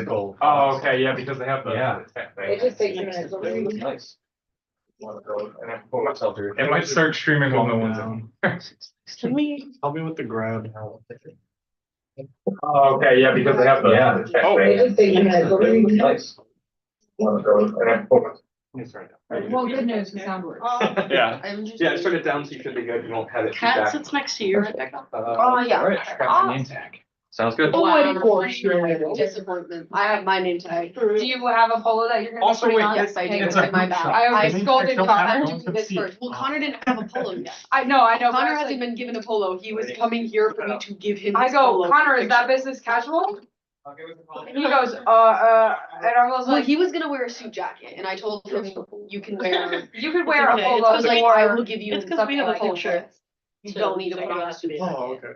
physical. Oh, okay, yeah, because they have the. Yeah. It just takes a minute. Nice. It might start streaming while no one's in. Can we? Help me with the grab. Oh, okay, yeah, because they have the. Yeah. Oh, It just takes a minute. Nice. Well, good news, the sound works. Yeah. Yeah, turn it down so you should be good. You won't have it. Cat feedback. sits next to you, Rebecca. Oh, yeah. All right, got my name tag. Sounds good. Disappointment. I have my name tag. Do you have a polo that you're gonna? Also, put wait, on? Yes, I do. It's It's a in my group bag. shot. I think scolded don't Connor have to one do this see. first. Well, Connor didn't have a polo yet. I know, but Connor I was hasn't like- been given a polo. He was coming here for me to give him. I his go, polo Connor, is that picture. business casual? And he goes, and I was Well, like, he was gonna wear a suit jacket, and I told him you can wear. you could wear a okay, polo. I was like, or- I will give you It's 'cause we have a something like picture. this. You don't need to put on a suit jacket. Oh, okay.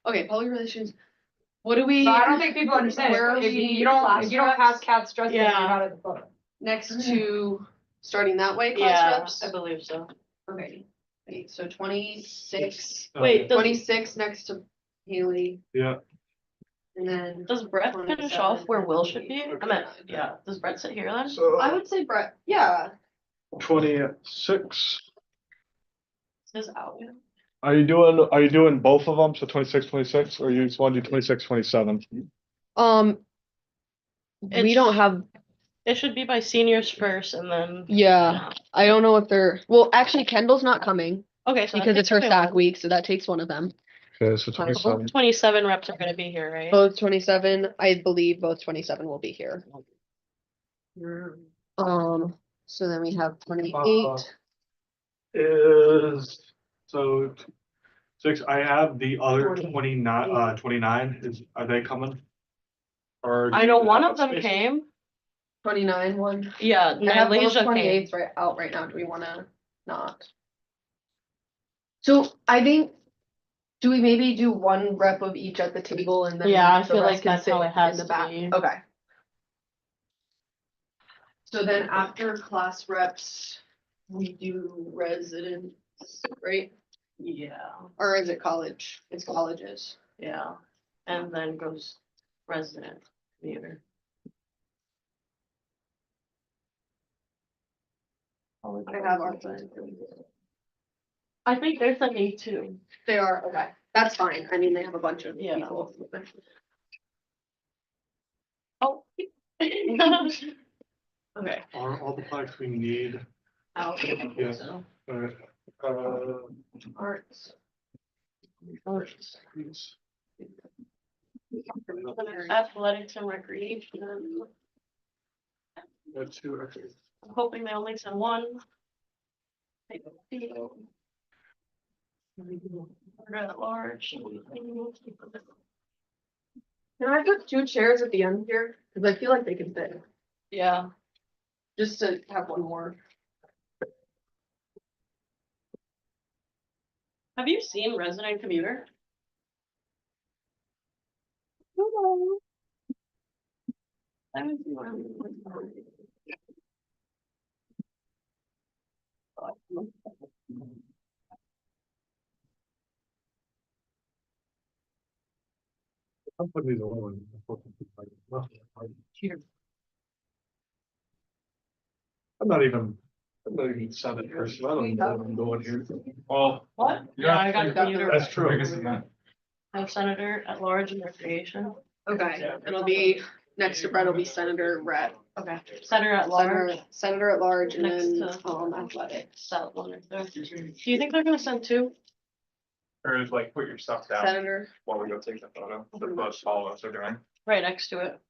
Okay, public relations. What do we? So I don't think people understand. Where are If we you don't, if you don't pass CAT's dress, then you're Yeah. not at the photo. Next to starting that way, class Yeah, reps. I believe so. Okay. Wait, so 26. Wait, does, 26 next to Haley, Yeah, and then does Brett finish off where Will should be? I meant, Okay. yeah, does Brett sit here then? so I would say Brett. Yeah. 26. Is out. Are you doing both of them? So 26, 26, or you just want to do 26, 27? We It's- don't have, It should be by seniors first and then. yeah, I don't know if they're, well, actually Kendall's not coming Okay, so that because it's takes her away SAC one. week, so that takes one of them. Okay, so 27. 27 reps are gonna be here, right? Both 27, I believe both 27 will be here. So then we have 28. Is, so 6, I have the other 29, 29, are they coming? Or I do know you one have of them space? came. 29 one. Yeah, I have both Nylesia came. 28s right out right now. Do we wanna not? So I think, do we maybe do one rep of each at the table and then? Yeah, I the feel rest like can that's sit how it in has the to back? be. Okay. So then after class reps, we do residents, right? Yeah, Or is it college? It's colleges. yeah. And then goes resident commuter. I have our. I think they're sending two. They are, okay. That's fine. I mean, they have a bunch of Yeah. people. Oh. Okay. Are all the plaques we need? Out. Yes. So, Alright, Arts. please. Athletics and recreation. Got 2 records. I'm hoping they only send one. Take a field. At large. Can I put 2 chairs at the end here? Cause I feel like they can fit, Yeah. just to have one more. Have you seen Resident Commuter? I haven't seen one. I'm putting these away. I'm not even 7 person. I don't know what I'm doing here. Well, What? Yeah, I got commuter. That's true. biggest event. I have senator at large and recreation. Okay, it'll be, next to Brett will be Senator Rhett. Okay. Senator at large. Senator at large and Next then, to- athletics. That one right there. Do you think they're gonna send two? Or just like put your stuff down Senator, while we go take the photo. The most all of us are doing. Right next to it.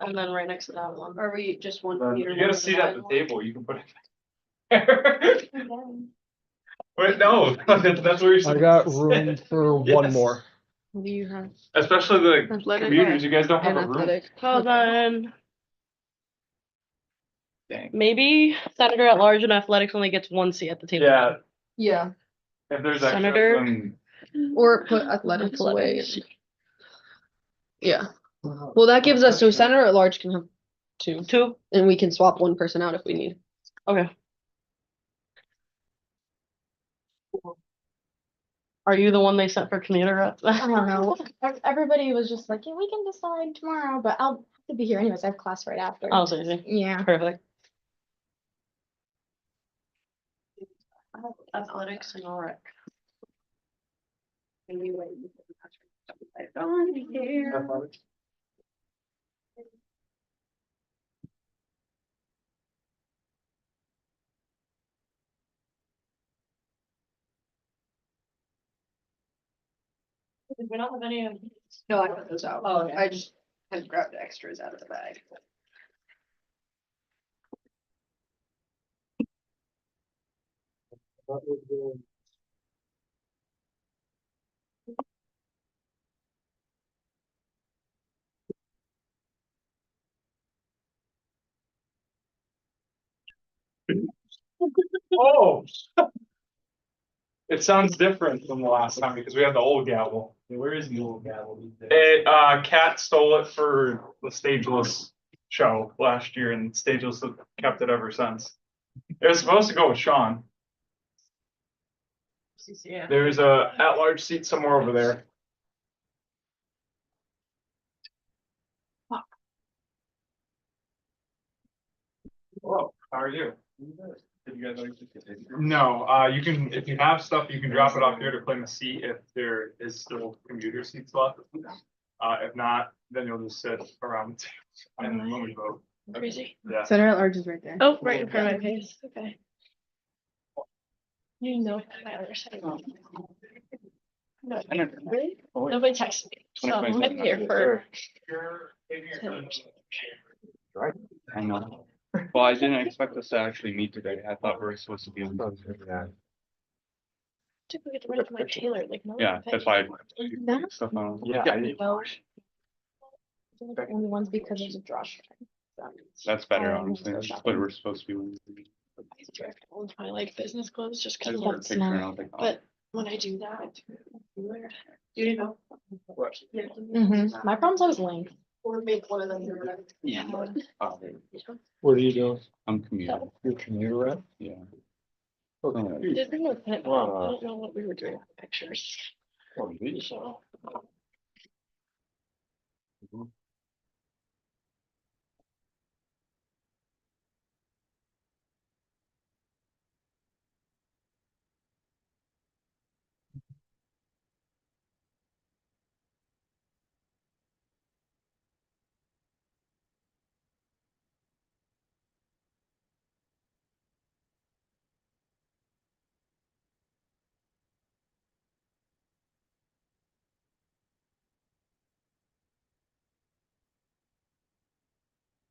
And then right next to that one. are we just one? You meter, got a one seat at the side? table, you can put it. Wait, no, that's where you're. I got supposed to room sit. for one Yes. more. What do you have? Especially the Athletic commuters, you guys don't have and a room. athletic. So then Dang. maybe senator at large and athletics only gets one seat at the table. Yeah, Yeah, if there's Senator. extra, then or put athletics away. Athletics. Yeah, well, that gives us, so center at large can have 2, Two? and we can swap one person out if we need. Okay. Are you the one they sent for commuter reps? I don't know. Everybody was just like, yeah, we can decide tomorrow, but I'll be here anyways. I have class right after. Oh, so easy. Yeah. Perfect. Athletics and all rec. We don't have any of. No, I put those out. Oh, okay. I just had grabbed extras out of the bag. Oh. It sounds different from the last time because we had the old gavel. Where is the old gavel these days? Cat stole it for the Stageless show last year and Stageless have kept it ever since. It was supposed to go with Sean. Yeah. There's a at-large seat somewhere over there. Hello, how are you? Did you guys already? No, you can, if you have stuff, you can drop it off here to claim a seat if there is still commuter seats left. If not, then you'll just sit around the table and then when we vote. Crazy. Yeah. Center at large is right there. Oh, right in front of my face. Okay. You know my other side. No, really? Nobody texted me. So I'm here for. Right. I know. Well, I didn't expect us to actually meet today. I thought we were supposed to be on. Typically get rid of my Taylor, like no. Yeah, that's why. That's Stuff on. Yeah, Yeah, I did. well. They're the only ones because there's a draw. that's better, honestly. That's what we're supposed to be. With my like business clothes just I because just want a that's picture and not. I was like, oh. But when I do that, weird. You didn't know. Yeah. My problem's always length. Or make one of them. Yeah. Oh, What are you doing? I'm commuting. Your commuter rep? Yeah. Did bring my pen, but I don't know what we were doing with the pictures. So.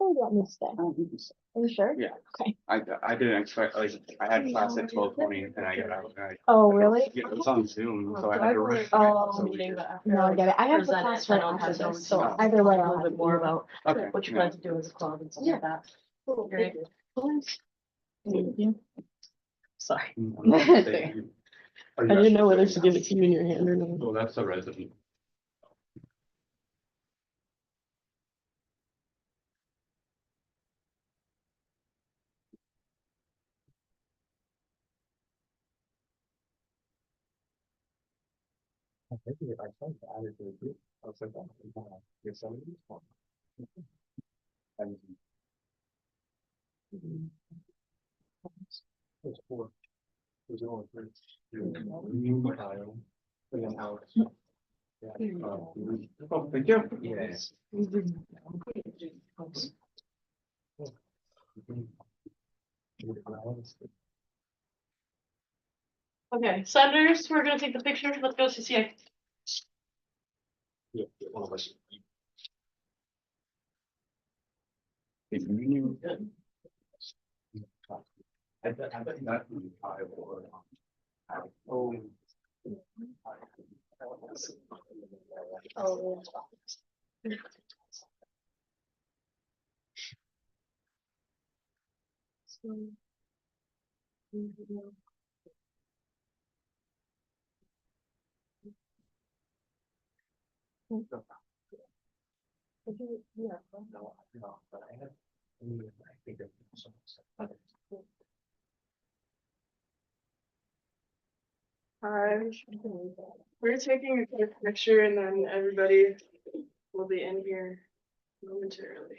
Or do you want me to stay? Are you sure? Yeah. Okay. I didn't expect, like, I had class at 12:20 and I got out. Oh, really? Yeah, it was on Zoom, so I had to rush. Oh, So Meeting, but after. No, I get it. I have the present class it, right then I'll after have this, some- so either way. A I'll little have bit more you. about Okay. what you yeah. plan to do as a club and stuff like that. Great. Sorry. I'm not gonna say you. I didn't know whether to give it to you in your hand or not. Well, that's a resident. Oh, thank you. Yes. Okay, Sanders, we're gonna take the picture. Let's go CCA. Yeah, one of us. I bet that would be high or. Oh. Oh. We're taking a quick picture and then everybody will be in here. momentarily.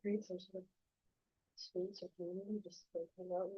Create some sort of space or community, just like hang out.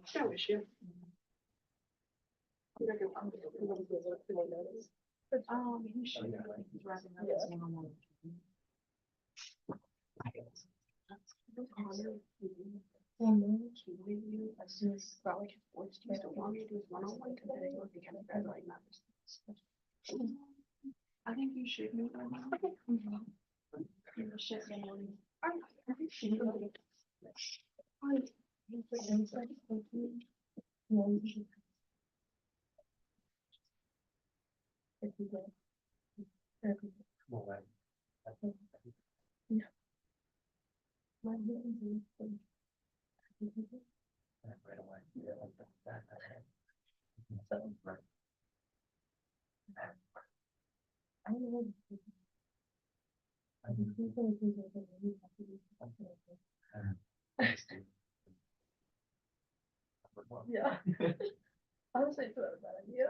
Sure, we should. I think you should meet on Yeah. Honestly, it's not a bad idea.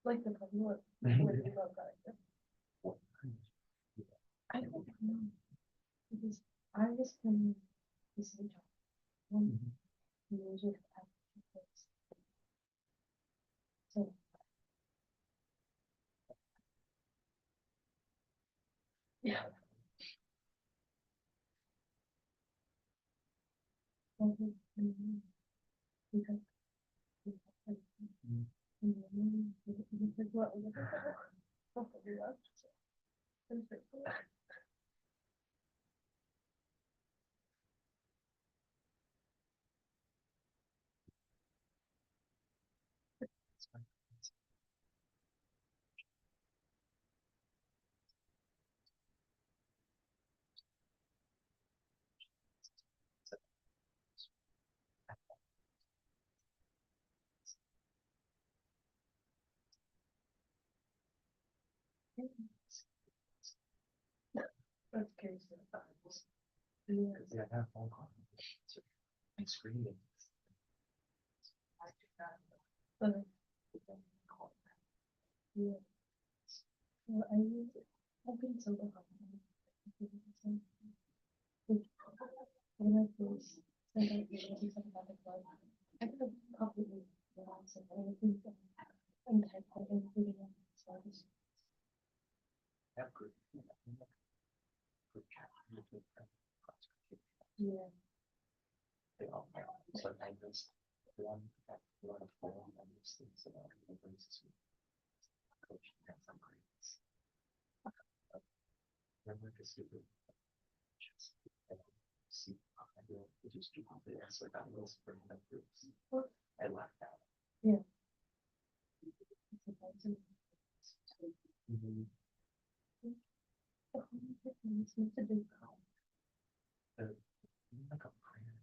Like the what do you think about that idea? I don't know. Because I was planning the same job. Usually have two kids. So. Yeah. That's crazy. Yeah, I have phone call. And screening. Yeah. Well, I've been so behind. When I first sent out the something about the club, I could have completely lost it. I would think and type out including service. Have group. Yeah. They all have, so I just one form and these things about university. Coach has some grades. Remember to see the. See, I will just do this, like I will bring them groups. I left out. Yeah. Like a prayer.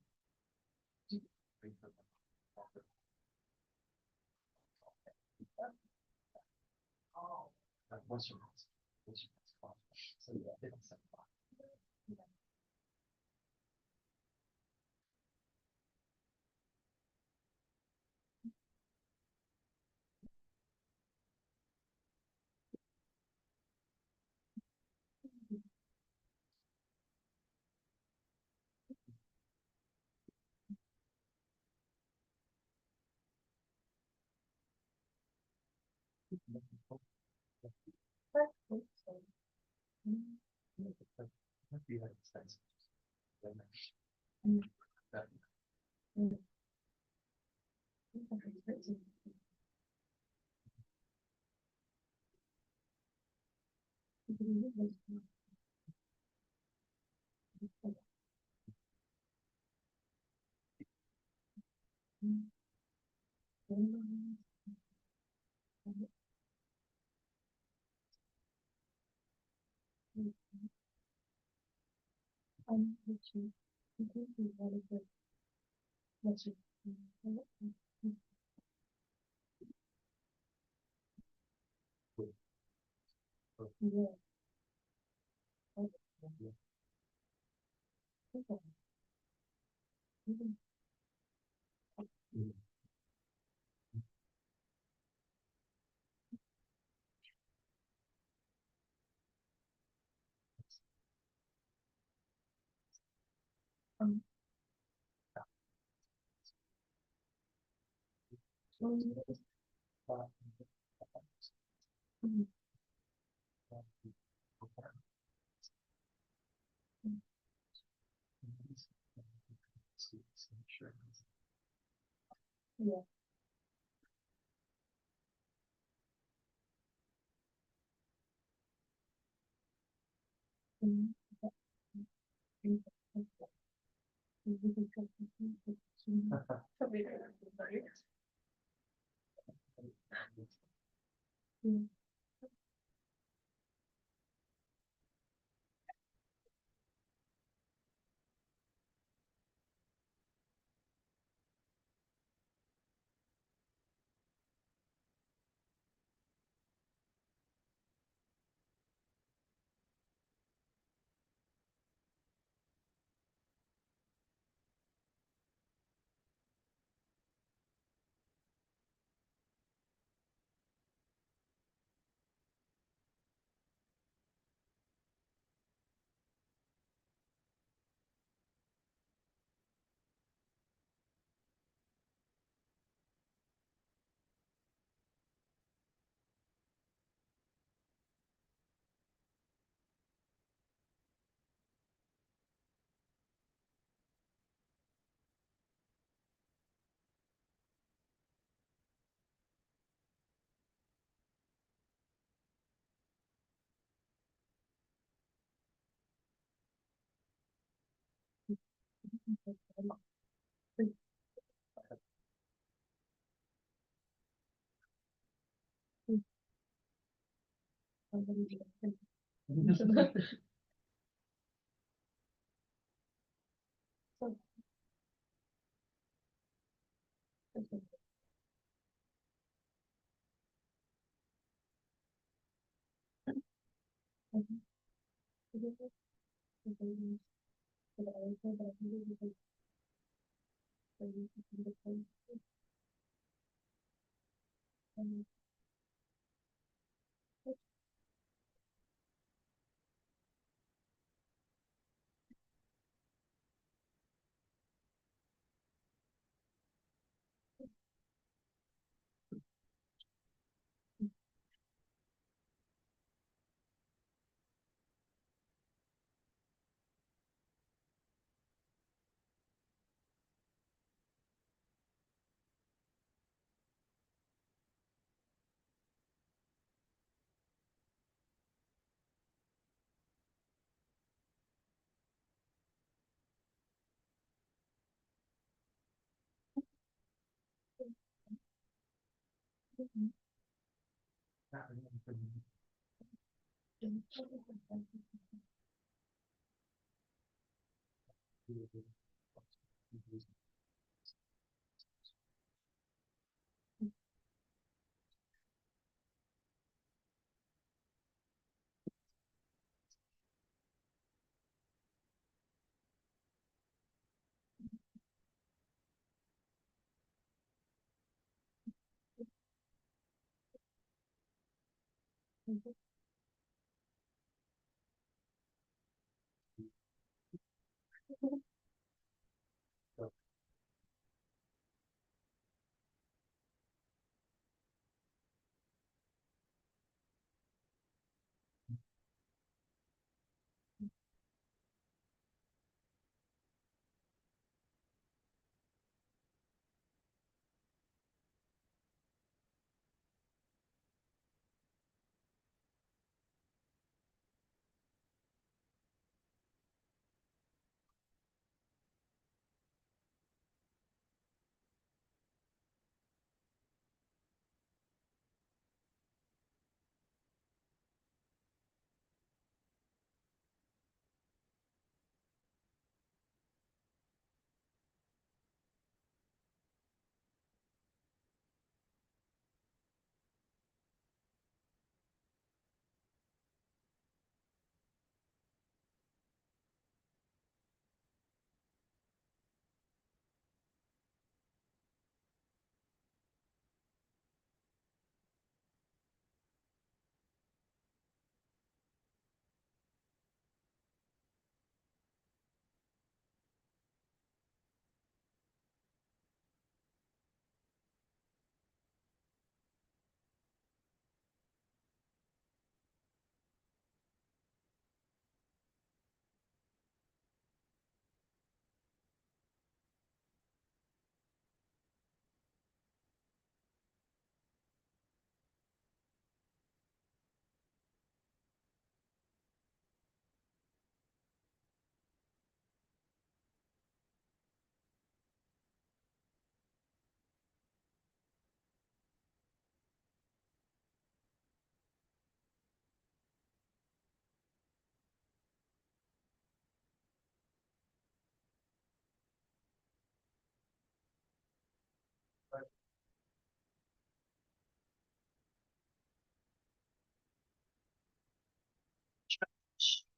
Pray for them. What's your next? What's your next call? So yeah, it's 7 o'clock. You had expenses. That- Sure.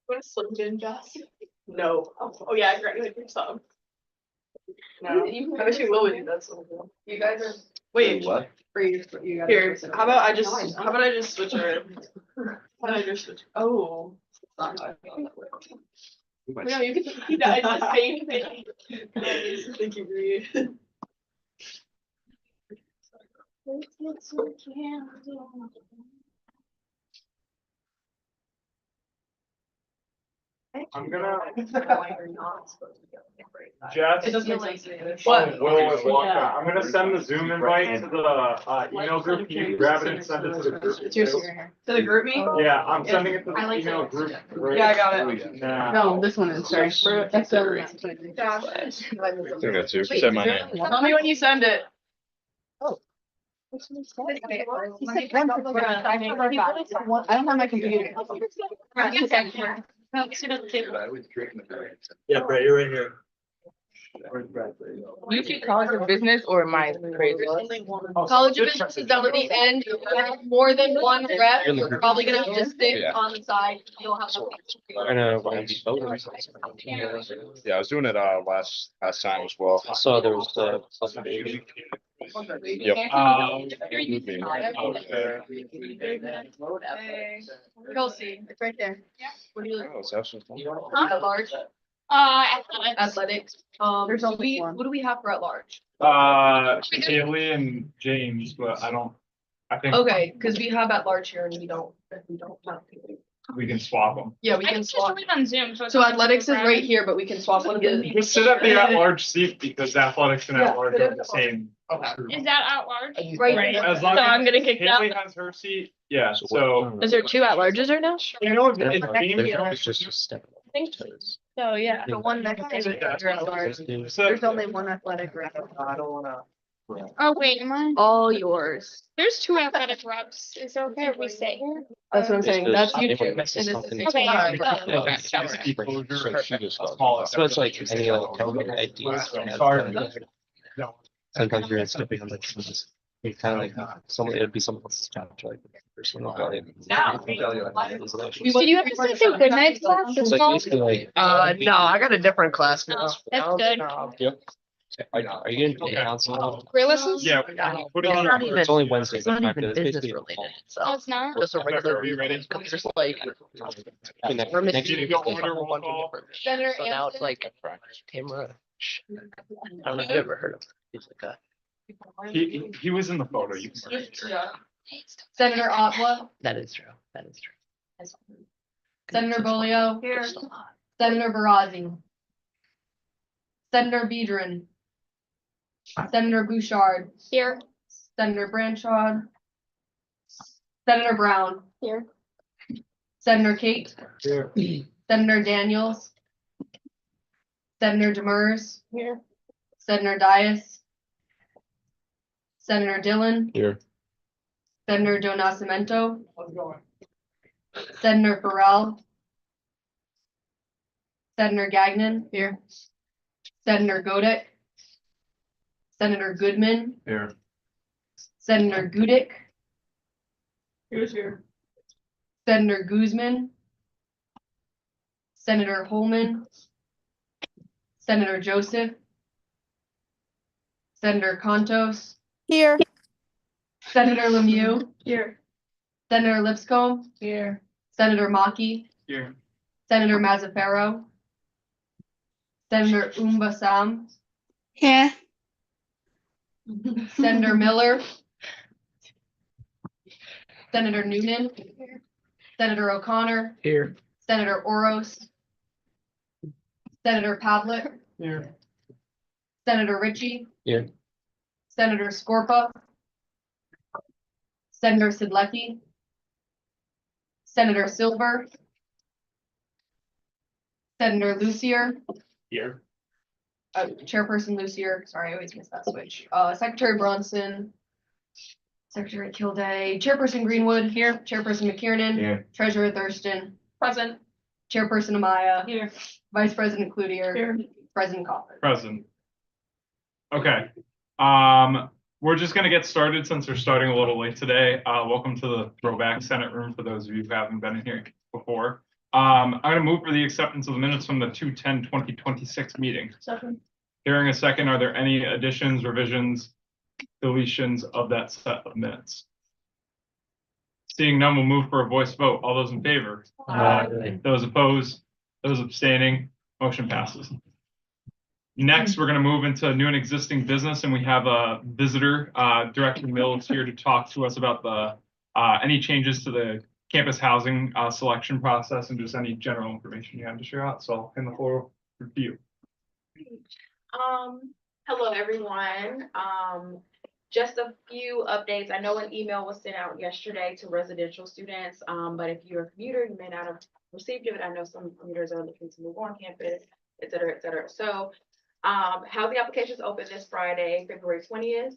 What a Slim Jim Joss? No. Oh yeah, I graduated from some. No, I wish you will do that sometime. You guys are. Wait, What? here, how about I just switch her? How about I just switch? Oh. No, you can, it's the same thing. Nice, thank you, Bree. I'm gonna, You're not supposed to go. Jess. It doesn't make sense. What? Will and Wonka. I'm gonna send the Zoom invite to the email group. Can you grab it and send it to the group? To the group me? Yeah, I'm sending it to I the like email it. group. right Yeah, I got it. now. No, this one is, sorry. That's the. I think that's you. Said my name. Tell me when you send it. I don't have my computer. Yeah, Brett, you're right here. You keep college of business or am I crazy? College of Business is down at the end. If you have more than one rep, you're probably gonna have distance Yeah. on the side. You'll have. Yeah, I was doing it last time as well. I saw there was Yep. Kelsey, it's right there. What do you like? Oh, it's actually fun. At large, athletics. There's only one. What do we have for at large? Kaylee and James, but I think Okay, because we have at large here and we don't have people. we can swap them. Yeah, we I can can just swap. join on Zoom, so. So athletics is right here, but we can swap one of the. Just sit at the at-large seat because athletics and at-large are the same. Is that at large? Right. As long So as I'm gonna kick that. Kaylee has her seat, yeah, so. Is there two at larges right now? You know, if it's It's just a step. I think so, yeah. The one next to it, you're at large. So- There's only one athletic rep. I don't wanna. Oh, wait, am I? All yours. There's two athletic reps. Is it okay if we stay here? That's what I'm saying. That's Anyone YouTube. misses And this is something. Okay. So she just goes. Small. So it's like any like COVID ideas. No. Sometimes you're stepping on the trees. You kind of like someone, it'd be someone else's job to like. Personal value. Did you have to say goodnight class? It's like basically like. No, I got a different class now. That's good. Yep. Are you gonna Okay. council? Career lessons? Yeah. Put it on It's our- not even- it's only Wednesday, It's not but even it's basically business a call. related. Oh, it's not? Just a regular. Are you ready? Because there's like. I mean, We're next missing week- Go a order, whole bunch roll of different. Senator So now it's Anson? like Tamara. I don't know if you ever heard of him. He's like a. He was in the photo. You can mark it. Senator Otwa, That is true. That is true. Senator Bolio. Here. Senator Barazi. Senator Bedrin. Senator Bouchard. Here. Senator Branchard. Senator Brown. Here. Senator Kate. Here. Senator Daniels. Senator Demers. Here. Senator Dias. Senator Dillon. Here. Senator Joe Nascimento. Senator Farrell. Senator Gagnon. Here. Senator Godek. Senator Goodman. Here. Senator Gudick. Who's here? Senator Guzman. Senator Holman. Senator Joseph. Senator Contos. Here. Senator Lemieux. Here. Senator Lipscomb. Here. Senator Mackey. Here. Senator Mazzaferro. Senator Umbasam. Here. Senator Miller. Senator Noonan. Senator O'Connor. Here. Senator Oros. Senator Pavlik. Here. Senator Ritchie. Here. Senator Scorpa. Senator Sidlecki. Senator Silver. Senator Lucier. Here. Chairperson Lucier, sorry, I always miss that switch. Secretary Bronson. Secretary Kilday, Chairperson Greenwood here, Chairperson McKiernan. Here. Treasurer Thurston, Present. Chairperson Amaya, Here. Vice President Cloutier, Here. President Coffin. Present. Okay, we're just gonna get started since we're starting a little late today. Welcome to the throwback Senate room for those of you who haven't been in here before. I'm gonna move for the acceptance of the minutes from the 2/10/2026 meeting. Second. Hearing a second, are there any additions, revisions, deletions of that set of minutes? Seeing none, we'll move for a voice vote. All those in favor? Aye. Those opposed, those abstaining, motion passes. Next, we're gonna move into new and existing business, and we have a visitor, Director Mills here to talk to us about the any changes to the campus housing selection process and just any general information you have to share out. So I'll hand the floor over to you. Hello, everyone. Just a few updates. I know an email was sent out yesterday to residential students, but if you're a commuter, you may not have received it. I know some commuters are looking to move on campus, et cetera, et cetera. So, housing applications open this Friday, February 20th,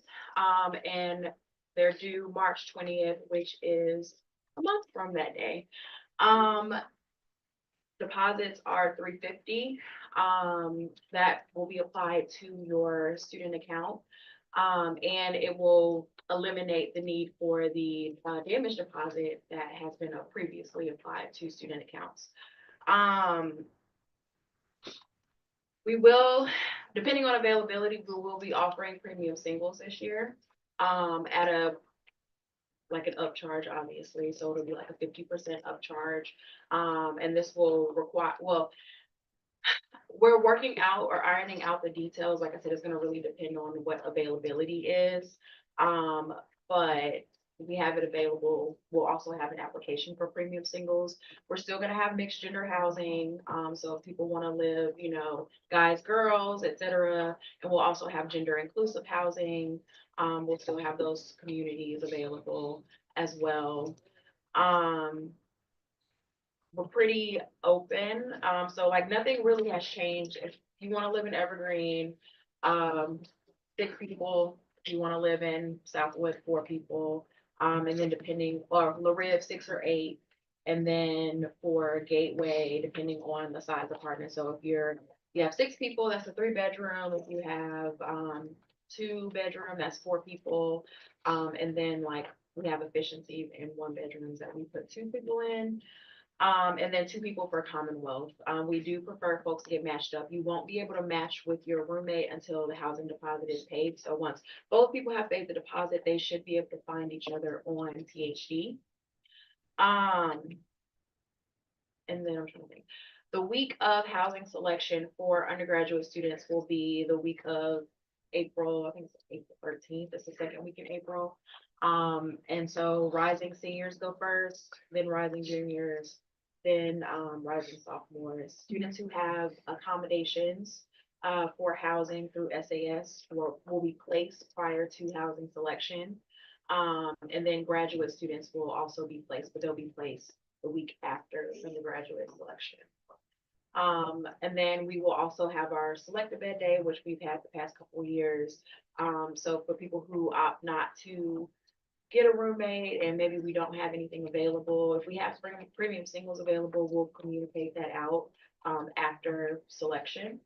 and they're due March 20th, which is a month from that day. Deposits are $350. That will be applied to your student account. And it will eliminate the need for the damage deposit that has been previously applied to student accounts. We will, depending on availability, we will be offering premium singles this year at a like an upcharge, obviously. So it'll be like a 50% upcharge. And this will require, well, we're working out or ironing out the details. Like I said, it's going to really depend on what availability is. But we have it available. We'll also have an application for premium singles. We're still going to have mixed gender housing. So if people want to live, you know, guys, girls, etc. And we'll also have gender inclusive housing. We'll still have those communities available as well. We're pretty open. So like nothing really has changed. If you want to live in Evergreen, 6 people. If you want to live in Southwood, 4 people. And then depending, or LaRive, 6 or 8. And then for Gateway, depending on the size apartment. So if you have 6 people, that's a 3-bedroom. If you have 2-bedroom, that's 4 people. And then like we have efficiency in 1-bedrooms that we put 2 people in. And then 2 people for Commonwealth. We do prefer folks to get matched up. You won't be able to match with your roommate until the housing deposit is paid. So once both people have paid the deposit, they should be able to find each other on THD. And then I'm trying to think. The week of housing selection for undergraduate students will be the week of April, I think it's April 13th. It's the second week in April. And so rising seniors go first, then rising juniors, then rising sophomores. Students who have accommodations for housing through SAS will be placed prior to housing selection. And then graduate students will also be placed, but they'll be placed the week after undergraduate selection. And then we will also have our selective ed day, which we've had the past couple of years. So for people who opt not to get a roommate and maybe we don't have anything available, if we have premium singles available, we'll communicate that out after selection.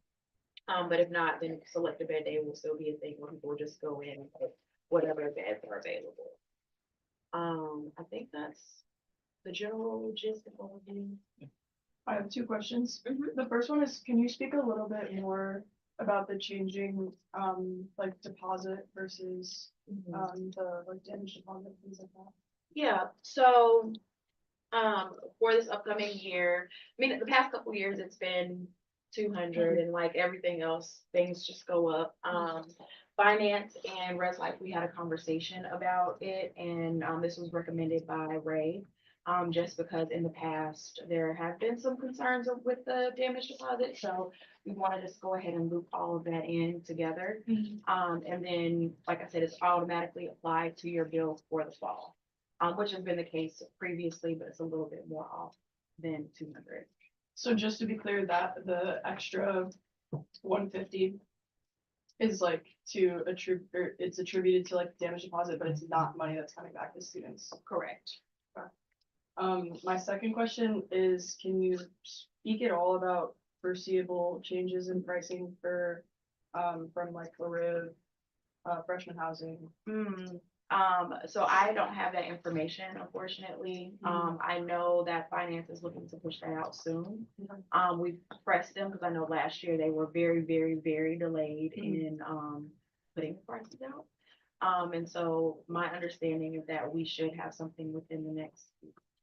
But if not, then selective ed day will still be a thing where people will just go in and pick whatever beds are available. I think that's the general gist of overview. I have 2 questions. The first one is, can you speak a little bit more about the changing, like deposit versus, the like damage deposit, things like that? Yeah, so for this upcoming year, I mean, the past couple of years, it's been 200 and like everything else, things just go up. Finance and Res Life, we had a conversation about it, and this was recommended by Ray. Just because in the past, there have been some concerns with the damage deposit, so we want to just go ahead and loop all of that in together. And then, like I said, it's automatically applied to your bill for the fall, which has been the case previously, but it's a little bit more off than 200. So just to be clear, that the extra 150 is like to attribute, or it's attributed to like damage deposit, but it's not money that's coming back to students. Correct. My second question is, can you speak at all about foreseeable changes in pricing for, from like LaRive, freshman housing? So I don't have that information, unfortunately. I know that finance is looking to push that out soon. We've pressed them because I know last year they were very, very, very delayed in putting the prices out. And so my understanding is that we should have something within the next.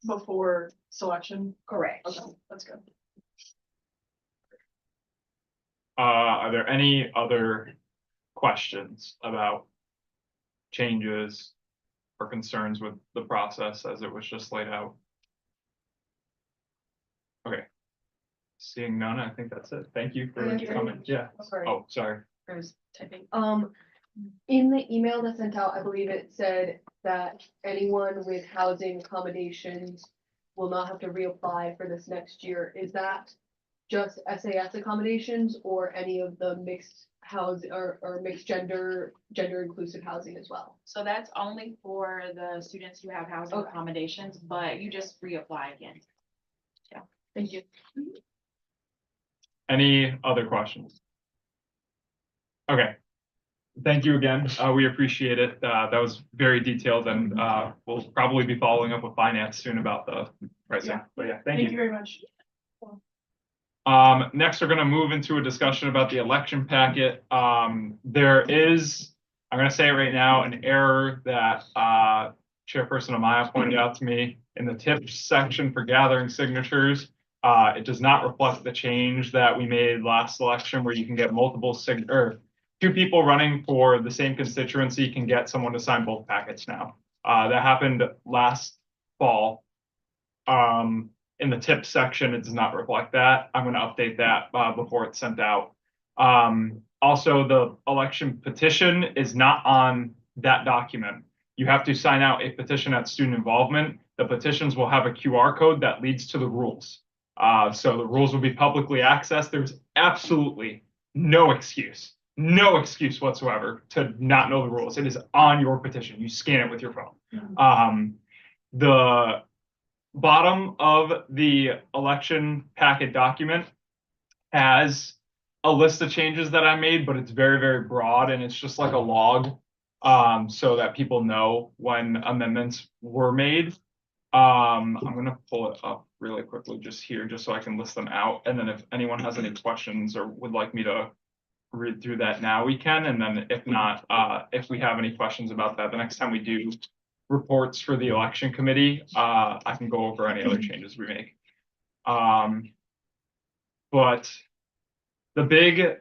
Before selection? Correct. Okay, that's good. Are there any other questions about changes or concerns with the process as it was just laid out? Okay. Seeing none, I think that's it. Thank you for coming. Yeah. Sorry. Oh, sorry. I was typing. In the email that sent out, I believe it said that anyone with housing accommodations will not have to reapply for this next year. Is that just SAS accommodations or any of the mixed house or mixed gender inclusive housing as well? So that's only for the students who have housing Okay. accommodations, but you just reapply again. Thank you. Any other questions? Okay. Thank you again. We appreciate it. That was very detailed and we'll probably be following up with finance soon about the pricing. Yeah. But yeah, thank Thank you. you very much. Next, we're going to move into a discussion about the election packet. There is, I'm going to say it right now, an error that Chairperson Amaya pointed out to me in the tips section for gathering signatures. It does not reflect the change that we made last election where you can get multiple or 2 people running for the same constituency can get someone to sign both packets now. That happened last fall. In the tips section, it does not reflect that. I'm going to update that before it's sent out. Also, the election petition is not on that document. You have to sign out a petition at student involvement. The petitions will have a QR code that leads to the rules. So the rules will be publicly accessed. There's absolutely no excuse whatsoever to not know the rules. It is on your petition. You scan it with your phone. The bottom of the election packet document has a list of changes that I made, but it's very, very broad and it's just like a log so that people know when amendments were made. I'm gonna pull it up really quickly just here, just so I can list them out. And then if anyone has any questions or would like me to read through that now, we can. And then if not, if we have any questions about that, the next time we do reports for the election committee, I can go over any other changes we make. But the big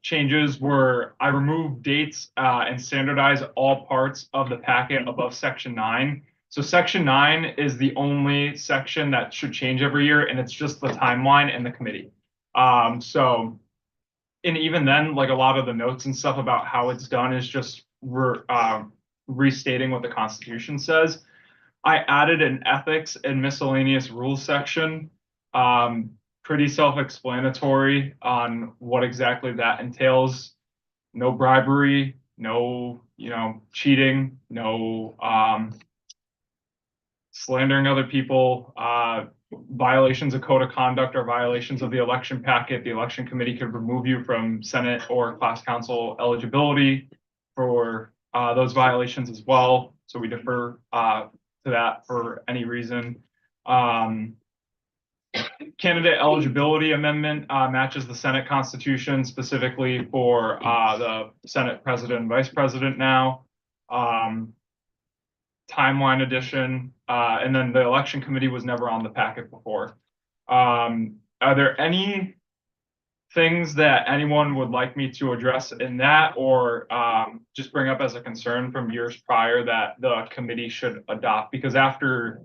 changes were I removed dates and standardized all parts of the packet above section 9. So section 9 is the only section that should change every year, and it's just the timeline and the committee. So, and even then, like a lot of the notes and stuff about how it's done is just restating what the Constitution says. I added an ethics and miscellaneous rules section. Pretty self-explanatory on what exactly that entails. No bribery, no, cheating, no slandering other people, violations of code of conduct or violations of the election packet. The election committee could remove you from Senate or class council eligibility for those violations as well. So we defer to that for any reason. Candidate eligibility amendment matches the Senate Constitution, specifically for the Senate President and Vice President now. Timeline addition, and then the election committee was never on the packet before. Are there any things that anyone would like me to address in that, or just bring up as a concern from years prior that the committee should adopt? Because after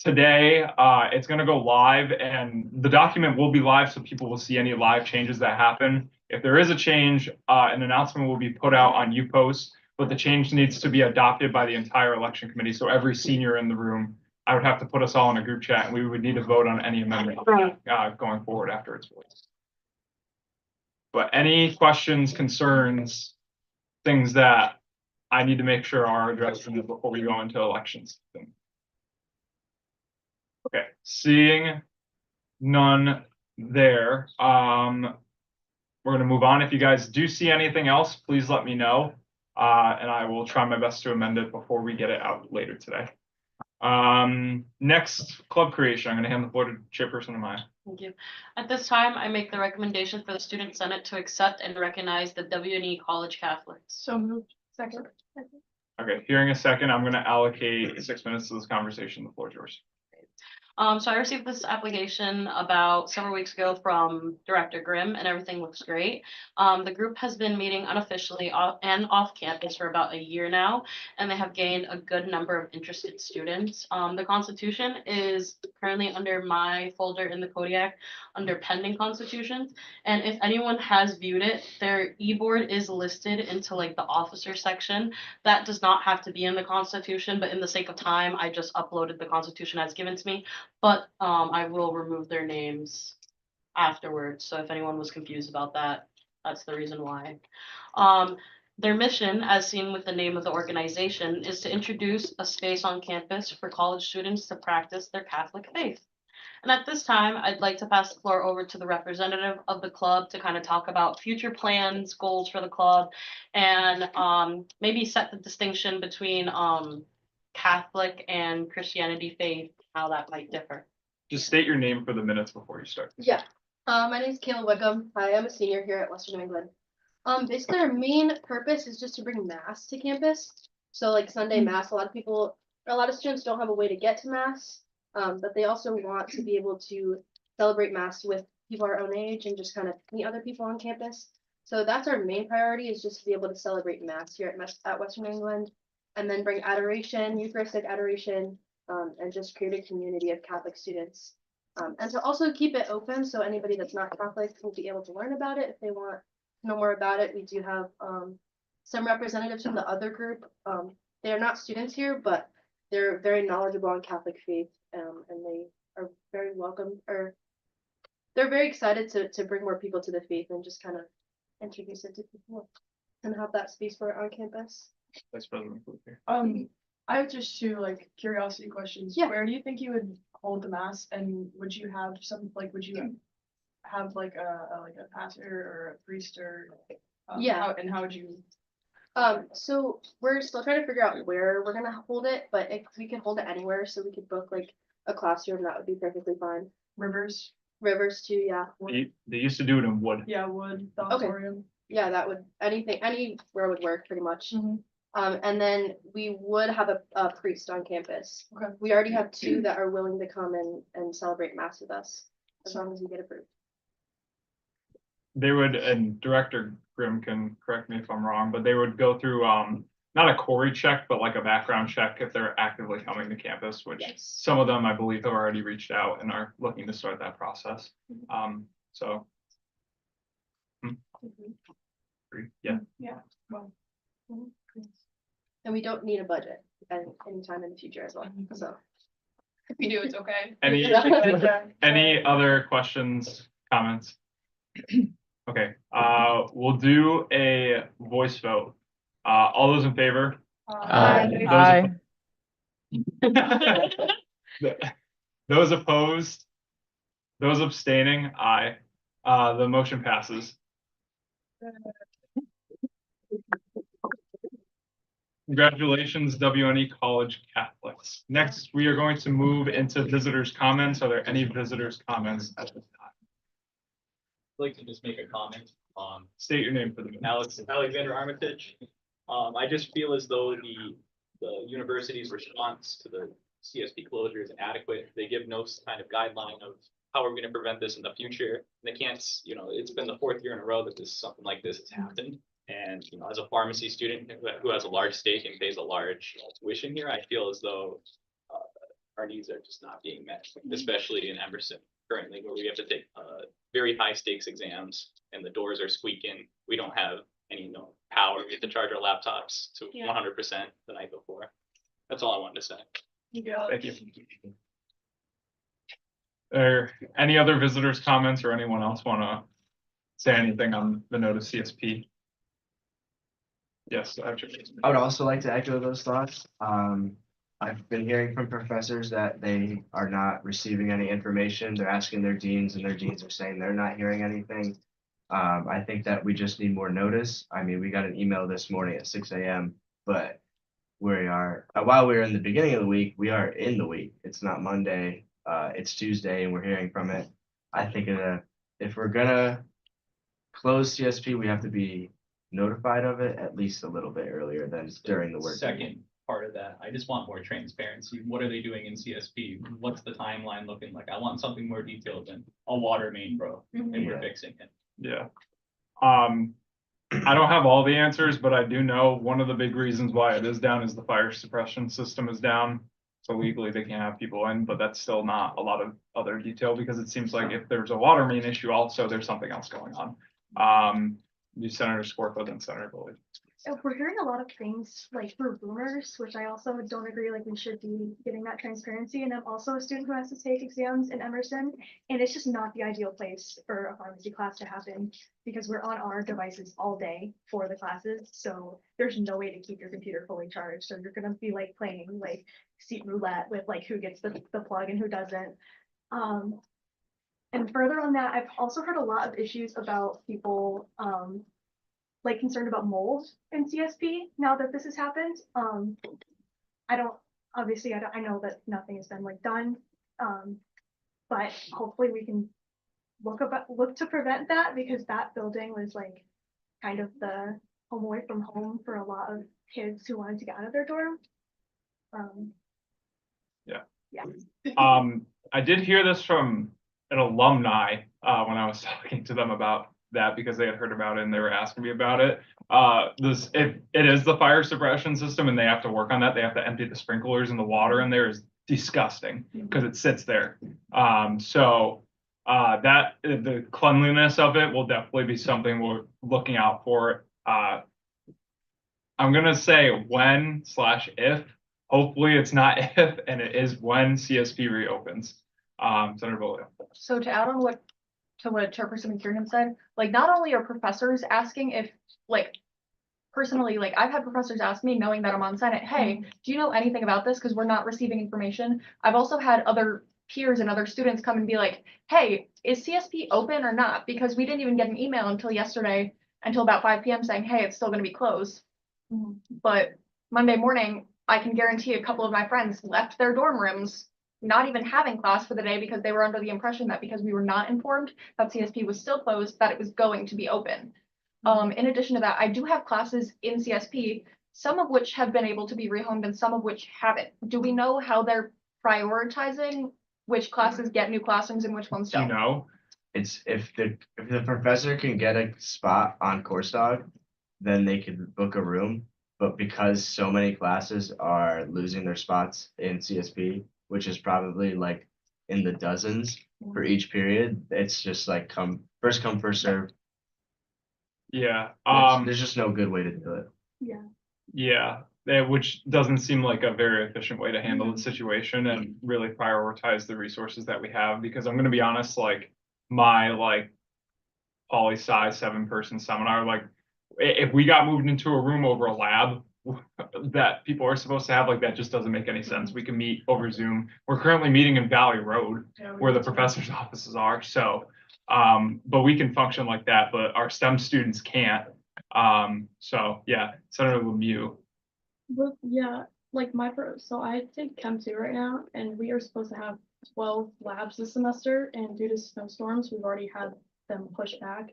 today, it's going to go live, and the document will be live, so people will see any live changes that happen. If there is a change, an announcement will be put out on UPost, but the change needs to be adopted by the entire election committee. So every senior in the room, I would have to put us all in a group chat, and we would need to vote on any amendment going forward after it's released. But any questions, concerns, things that I need to make sure are addressed before we go into elections? Okay, seeing none there, we're going to move on. If you guys do see anything else, please let me know, and I will try my best to amend it before we get it out later today. Next, club creation. I'm going to hand the floor to Chairperson Amaya. Thank you. At this time, I make the recommendation for the Student Senate to accept and recognize the W&E College Catholics. So moved. Second. Okay, hearing a second, I'm going to allocate 6 minutes to this conversation. The floor is yours. So I received this application about several weeks ago from Director Grimm, and everything looks great. The group has been meeting unofficially and off campus for about a year now, and they have gained a good number of interested students. The Constitution is currently under my folder in the Kodiak under pending constitutions. And if anyone has viewed it, their e-board is listed into like the officer section. That does not have to be in the Constitution, but in the sake of time, I just uploaded the Constitution as given to me. But I will remove their names afterwards. So if anyone was confused about that, that's the reason why. Their mission, as seen with the name of the organization, is to introduce a space on campus for college students to practice their Catholic faith. And at this time, I'd like to pass the floor over to the representative of the club to kind of talk about future plans, goals for the club, and maybe set the distinction between Catholic and Christianity faith, how that might differ. Just state your name for the minutes before you start. Yeah, my name is Kayla Wickham. I am a senior here at Western New England. Basically our main purpose is just to bring mass to campus. So like Sunday mass, a lot of students don't have a way to get to mass, but they also want to be able to celebrate mass with people our own age and just kind of meet other people on campus. So that's our main priority, is just to be able to celebrate mass here at Western New England, and then bring adoration, Eucharistic adoration, and just create a community of Catholic students. And to also keep it open, so anybody that's not Catholic will be able to learn about it if they want to know more about it. We do have some representatives from the other group. They are not students here, but they're very knowledgeable on Catholic faith, and they are very welcome, or they're very excited to bring more people to the faith and just kind of introduce it to people and have that space for it on campus. Vice President Fluker. I have just two like curiosity questions. Yeah. Where do you think you would hold the mass, and would you have would you have like a pastor or a priest, or Yeah. how would you So we're still trying to figure out where we're gonna hold it, but if we can hold it anywhere, so we could book like a classroom, that would be perfectly fine. Rivers, Rivers too, yeah. They used to do it in wood. yeah, wood, the Okay. auditorium. Yeah, that would, anywhere would work pretty much. Mhm. And then we would have a priest on campus. Okay. We already have 2 that are willing to come and celebrate mass with us, as long as we get approved. They would, and Director Grimm can correct me if I'm wrong, but they would go through, not a Corey check, but like a background check if they're actively coming to campus, which Yes. some of them, I believe, have already reached out and are looking to start that process. So. Yeah, Yeah, well. And we don't need a budget anytime in the future as well, so. If we do, it's okay. any other questions, comments? Okay, we'll do a voice vote. All those in favor? Aye. Those opposed? Those abstaining? Aye. The motion passes. Congratulations, WNE College Catholics. Next, we are going to move into visitors' comments. Are there any visitors' comments at this time? I'd like to just make a comment. State your name for the minute. Alexander Armitage. I just feel as though the university's response to the CSP closure is inadequate. They give no kind of guideline of how we're going to prevent this in the future. They can't, it's been the 4th year in a row that something like this has happened. And, as a pharmacy student who has a large stake and pays a large tuition here, I feel as though our needs are just not being met, especially in Emerson currently, where we have to take very high stakes exams and the doors are squeaking. We don't have any power. We have to charge our laptops to 100% the night before. That's all I wanted to say. Thank you. Are any other visitors' comments or anyone else want to say anything on the note of CSP? Yes, I would also like to echo those thoughts. I've been hearing from professors that they are not receiving any information. They're asking their deans and their deans are saying they're not hearing anything. I think that we just need more notice. I mean, we got an email this morning at 6 a.m., but we are, while we're in the beginning of the week, we are in the week. It's not Monday, it's Tuesday and we're hearing from it. I think if we're gonna close CSP, we have to be notified of it at least a little bit earlier than during the work. Second part of that, I just want more transparency. What are they doing in CSP? What's the timeline looking like? I want something more detailed than a water main broke and we're fixing it. Yeah. I don't have all the answers, but I do know one of the big reasons why it is down is the fire suppression system is down. So legally they can't have people in, but that's still not a lot of other detail because it seems like if there's a water main issue also, there's something else going on. Senator Scorpio and Senator Bullock. We're hearing a lot of things like for boomers, which I also don't agree, like we should be getting that transparency. And I'm also a student who has to take exams in Emerson, and it's just not the ideal place for a pharmacy class to happen because we're on our devices all day for the classes. So there's no way to keep your computer fully charged. So you're gonna be like playing like seat roulette with like who gets the plug and who doesn't. And further on that, I've also heard a lot of issues about people like concerned about mold in CSP now that this has happened. I know that nothing has been like done, but hopefully we can look to prevent that because that building was like kind of the home away from home for a lot of kids who wanted to get out of their dorm. I did hear this from an alumni when I was talking to them about that because they had heard about it and they were asking me about it. If it is the fire suppression system and they have to work on that, they have to empty the sprinklers and the water in there is disgusting because it sits there. That the cleanliness of it will definitely be something we're looking out for. I'm gonna say when/if. Hopefully it's not if, and it is when CSP reopens. Senator Bolio. So to add on what Chairperson McKiernan said, like not only are professors asking if like personally, like I've had professors ask me knowing that I'm on Senate, hey, do you know anything about this? Because we're not receiving information. I've also had other peers and other students come and be like, hey, is CSP open or not? Because we didn't even get an email until yesterday, until about 5 p.m. saying, hey, it's still going to be closed. But Monday morning, I can guarantee a couple of my friends left their dorm rooms, not even having class for the day because they were under the impression that because we were not informed that CSP was still closed, that it was going to be open. In addition to that, I do have classes in CSP, some of which have been able to be rehomed and some of which haven't. Do we know how they're prioritizing which classes get new classrooms and which ones Do you don't? know? It's if the professor can get a spot on Course Dog, then they could book a room. But because so many classes are losing their spots in CSP, which is probably like in the dozens for each period, it's just like first come, first serve. Yeah, There's just no good way to do it. yeah, which doesn't seem like a very efficient way to handle the situation and really prioritize the resources that we have, because I'm gonna be honest, like, my, like, poli-sci 7-person seminar, like, if we got moved into a room over a lab that people are supposed to have, like, that just doesn't make any sense. We can meet over Zoom. We're currently meeting in Valley Road where the professor's offices are, so, but we can function like that, but our STEM students can't. So yeah, Senator Lemieux. Well, yeah, like so I take Chem 2 right now, and we are supposed to have 12 labs this semester, and due to snowstorms, we've already had them pushed back.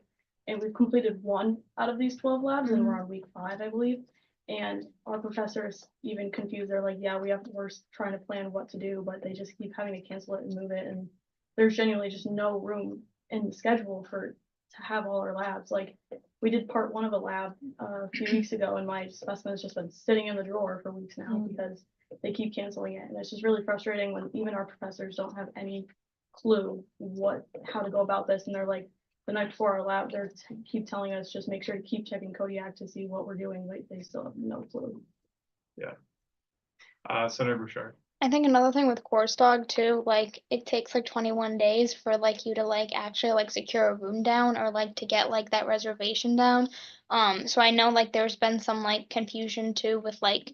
And we've completed 1 out of these 12 labs, and we're on week 5, I believe. And our professors even confused. They're like, yeah, we're trying to plan what to do, but they just keep having to cancel it and move it. And there's genuinely just no room in the schedule to have all our labs. Like, we did part 1 of a lab a few weeks ago, and my specimen has just been sitting in the drawer for weeks now because they keep canceling it. And it's just really frustrating when even our professors don't have any clue how to go about this. And they're like, the night before our lab, they're keep telling us just make sure to keep checking Kodiak to see what we're doing. Like, they still have no clue. Yeah. Senator Bouchard. I think another thing with Course Dog too, like it takes like 21 days for like you to like actually like secure a room down or like to get like that reservation down. So I know like there's been some like confusion too with like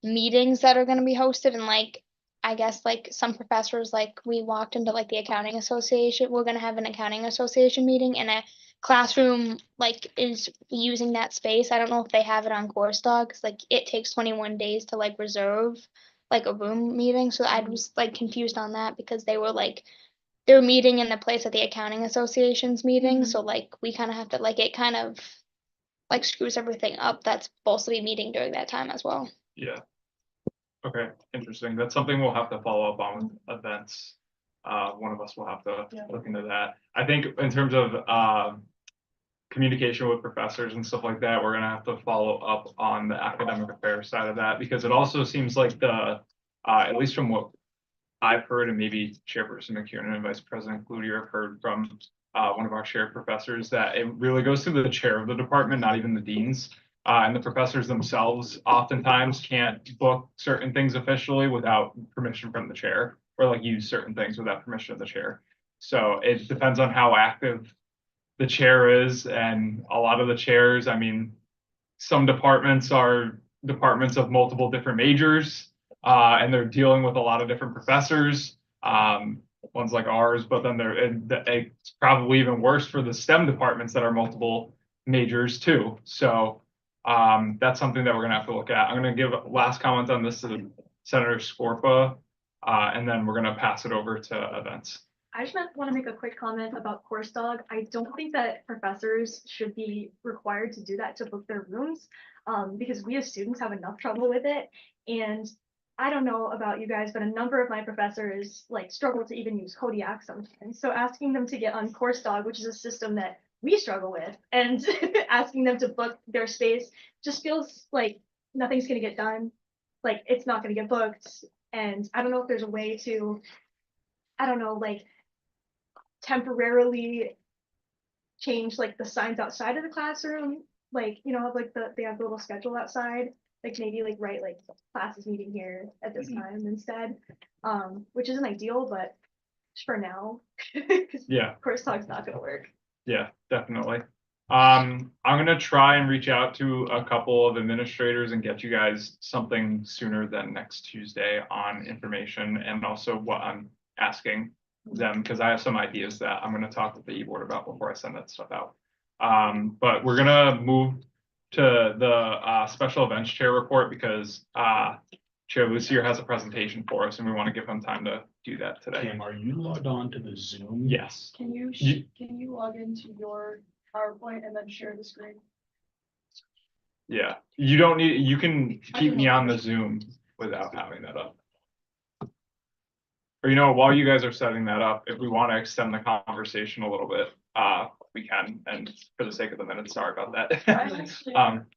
meetings that are gonna be hosted, and like I guess like some professors, like we walked into like the accounting association, we're gonna have an accounting association meeting, and a classroom like is using that space. I don't know if they have it on Course Dog, 'cause like it takes 21 days to like reserve like a room meeting. So I was like confused on that because they were meeting in the place at the accounting association's meeting. So like we kind of have to like it kind of like screws everything up that's supposed to be meeting during that time as well. Yeah. Okay, interesting. That's something we'll have to follow up on with events. One of us will have to look into that. I think in terms of communication with professors and stuff like that, we're gonna have to follow up on the academic affairs side of that, because it also seems like at least from what I've heard, and maybe Chairperson McKiernan and Vice President Cloutier have heard from one of our shared professors, that it really goes through the chair of the department, not even the deans. And the professors themselves oftentimes can't book certain things officially without permission from the chair, or like use certain things without permission of the chair. So it depends on how active the chair is, and a lot of the chairs, I mean, some departments are departments of multiple different majors, and they're dealing with a lot of different professors, ones like ours, but then it's probably even worse for the STEM departments that are multiple majors too. So that's something that we're gonna have to look at. I'm gonna give last comment on this to Senator Scorpa, and then we're gonna pass it over to events. I just want to make a quick comment about Course Dog. I don't think that professors should be required to do that to book their rooms, because we as students have enough trouble with it. And I don't know about you guys, but a number of my professors like struggle to even use Kodiak sometimes. So asking them to get on Course Dog, which is a system that we struggle with, and asking them to book their space just feels like nothing's going to get done. Like, it's not going to get booked. And I don't know if there's a way to, I don't know, like temporarily change like the signs outside of the classroom, like, you know, like they have a little schedule outside, like maybe like write like classes meeting here at this time instead, which isn't ideal, but for now, because Course Dog's not gonna work. Yeah, definitely. I'm gonna try and reach out to a couple of administrators and get you guys something sooner than next Tuesday on information, and also what I'm asking them, because I have some ideas that I'm going to talk with the e-board about before I send that stuff out. But we're going to move to the special events chair report because Chair Lucier has a presentation for us and we want to give him time to do that today. Cam, are you logged on to the Zoom? Yes. Can you, You- can you log into your PowerPoint and then share the screen? Yeah, you don't need, you can keep me on the Zoom without having that up. Or you know, what, while you guys are setting that up, if we want to extend the conversation a little bit, we can, and for the sake of the minute, sorry about that.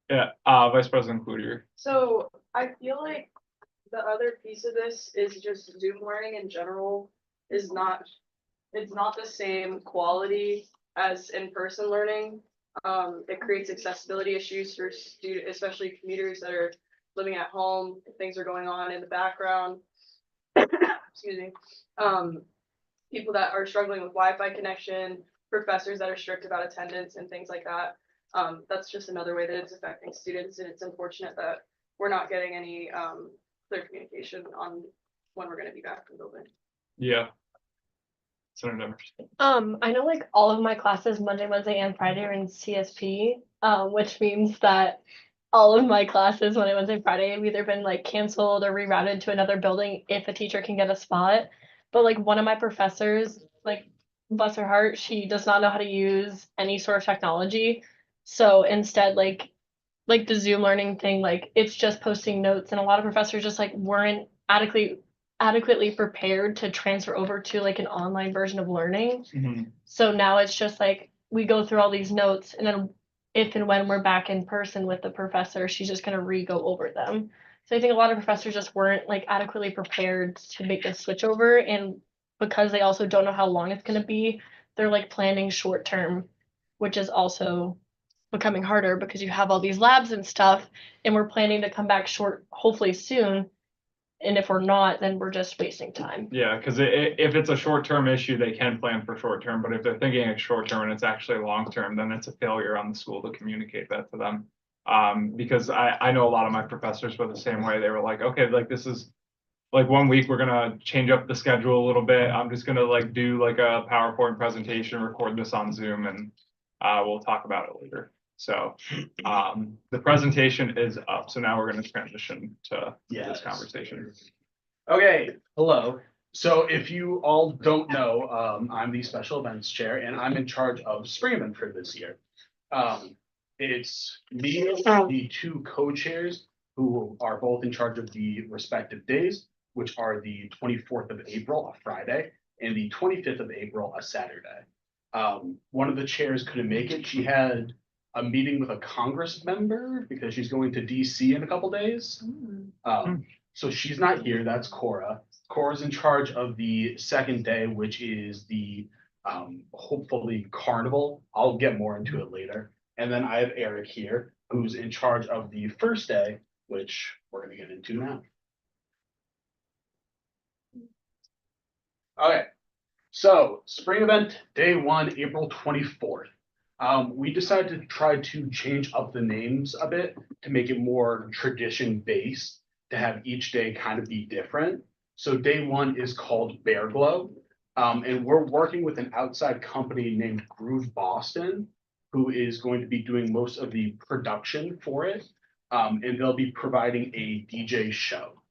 Yeah, Vice President Cloutier. So I feel like the other piece of this is just Zoom learning in general is not, it's not the same quality as in-person learning. It creates accessibility issues for students, especially commuters that are living at home, if things are going on in the background. Excuse me. People that are struggling with Wi-Fi connection, professors that are strict about attendance and things like that. That's just another way that it's affecting students, and it's unfortunate that we're not getting any clear communication on when we're gonna be back in the building. Yeah. Senator Demers. I know like all of my classes Monday, Wednesday, and Friday are in CSP, which means that all of my classes Monday, Wednesday, Friday have either been like canceled or rerouted to another building if a teacher can get a spot. But like one of my professors, like bless her heart, she does not know how to use any sort of technology. So instead, like the Zoom learning thing, like it's just posting notes, and a lot of professors just like weren't adequately prepared to transfer over to like an online version of learning. So now it's just like we go through all these notes, and then if and when we're back in person with the professor, she's just gonna re-go over them. So I think a lot of professors just weren't like adequately prepared to make this switch over, and because they also don't know how long it's gonna be, they're like planning short term, which is also becoming harder because you have all these labs and stuff, and we're planning to come back short hopefully soon. And if we're not, then we're just wasting time. Yeah, because if it's a short-term issue, they can plan for short-term, but if they're thinking it's short-term and it's actually long-term, then it's a failure on the school to communicate that to them. Because I know a lot of my professors were the same way. They were like, okay, like this is like 1 week, we're gonna change up the schedule a little bit. I'm just gonna like do like a PowerPoint presentation, record this on Zoom, and we'll talk about it later. So the presentation is up. So now we're going to transition to this conversation. Okay, hello. So if you all don't know, I'm the special events chair and I'm in charge of spring event for this year. It's me, the two co-chairs who are both in charge of the respective days, which are the 24th of April, a Friday, and the 25th of April, a Saturday. One of the chairs couldn't make it. She had a meeting with a Congress member because she's going to DC in a couple days. So she's not here. That's Cora. Cora's in charge of the second day, which is the hopefully carnival. I'll get more into it later. And then I have Eric here, who's in charge of the first day, which we're going to get into now. Okay. So spring event, day 1, April 24th. We decided to try to change up the names a bit to make it more tradition based, to have each day kind of be different. So day 1 is called Bear Glow. And we're working with an outside company named Groove Boston, who is going to be doing most of the production for it. And they'll be providing a DJ show.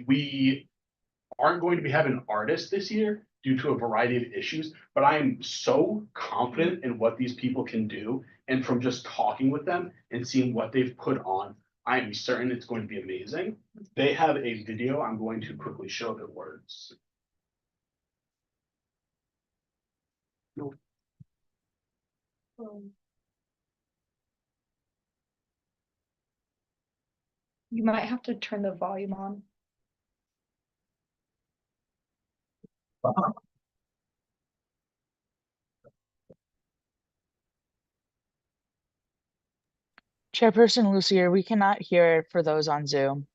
We aren't going to be having artists this year due to a variety of issues, but I am so confident in what these people can do. And from just talking with them and seeing what they've put on, I am certain it's going to be amazing. They have a video I'm going to quickly show the words. You might have to turn the volume on. Chairperson Lucier, we cannot hear it for those on Zoom.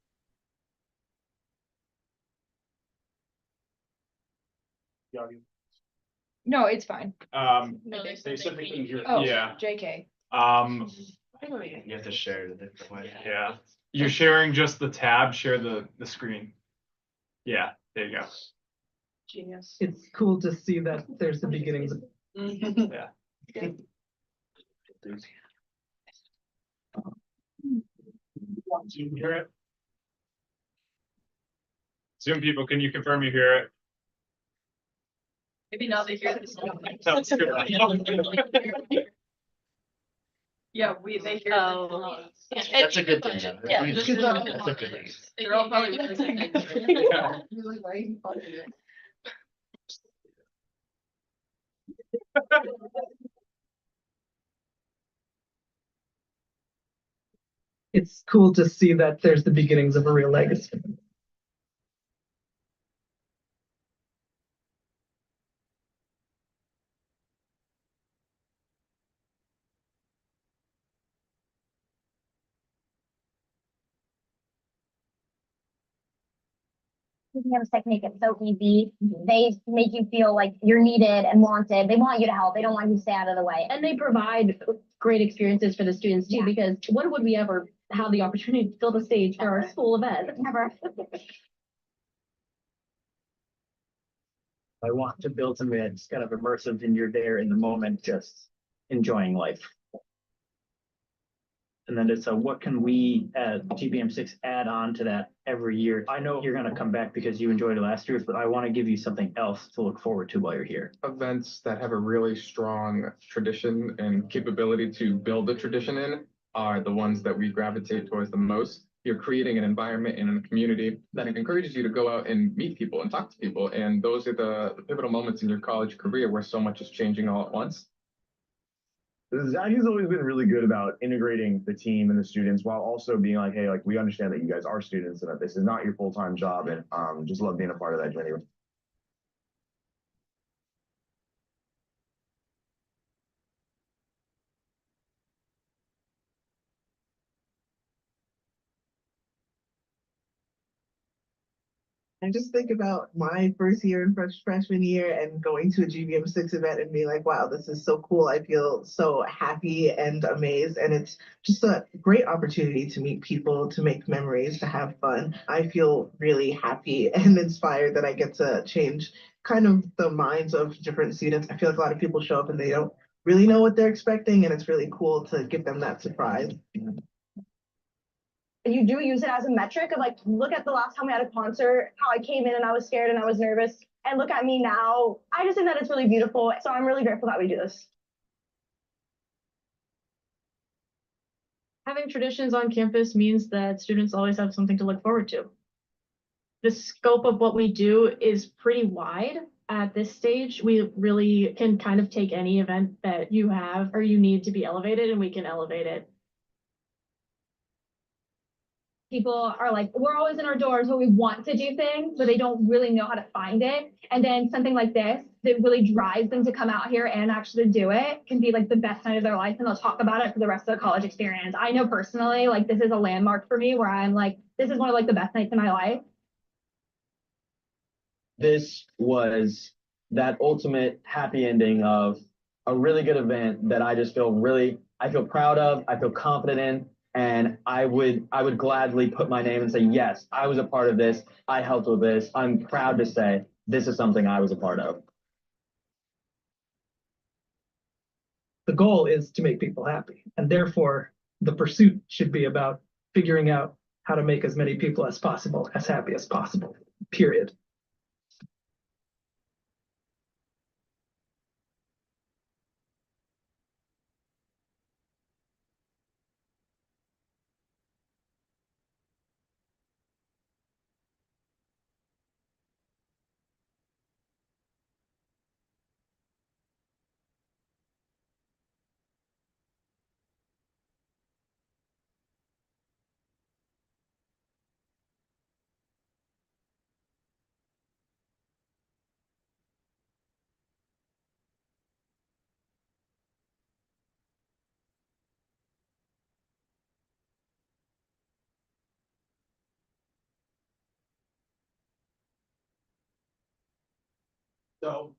No, it's fine. They said they couldn't hear. Oh, Yeah. JK. You have to share it a different way. Yeah, you're sharing just the tab, share the screen. Yeah, there you go. Genius. It's cool to see that there's the beginnings. Yeah. Zoom hear it? Zoom people, can you confirm you hear it? Maybe now they hear this. Sounds good. Yeah, they hear. Oh. That's a good thing. Yeah. That's a good thing. They're all probably really good. Yeah. It's cool to see that there's the beginnings of a real legacy. Like make it so easy. They make you feel like you're needed and wanted. They want you to help. They don't want you to stay out of the way. And they provide great experiences for the students too, because when would we ever have the opportunity to fill the stage for our school event? Never. I want to build something that's kind of immersive and you're there in the moment, just enjoying life. And then it's what can we at GBM6 add on to that every year? I know you're gonna come back because you enjoyed it last year, but I want to give you something else to look forward to while you're here. Events that have a really strong tradition and capability to build a tradition in are the ones that we gravitate towards the most. You're creating an environment and a community that encourages you to go out and meet people and talk to people. And those are the pivotal moments in your college career where so much is changing all at once. Zach has always been really good about integrating the team and the students while also being like, hey, like we understand that you guys are students and that this is not your full-time job, and just love being a part of that journey. I just think about my first year and freshman year and going to a GBM6 event and being like, wow, this is so cool. I feel so happy and amazed. And it's just a great opportunity to meet people, to make memories, to have fun. I feel really happy and inspired that I get to change kind of the minds of different students. I feel like a lot of people show up and they don't really know what they're expecting, and it's really cool to give them that surprise. You do use it as a metric of like, look at the last time we had a concert, how I came in and I was scared and I was nervous, and look at me now. I just think that it's really beautiful. So I'm really grateful that we do this. Having traditions on campus means that students always have something to look forward to. The scope of what we do is pretty wide. At this stage, we really can kind of take any event that you have or you need to be elevated, and we can elevate it. People are like, we're always in our doors where we want to do things, but they don't really know how to find it. And then something like this that really drives them to come out here and actually do it can be like the best night of their life, and they'll talk about it for the rest of the college experience. I know personally, like this is a landmark for me where I'm like, this is one of like the best nights of my life. This was that ultimate happy ending of a really good event that I just feel I feel proud of, I feel confident in. And I would gladly put my name and say, yes, I was a part of this. I helped with this. I'm proud to say this is something I was a part of. The goal is to make people happy, and therefore the pursuit should be about figuring out how to make as many people as possible as happy as possible, period. So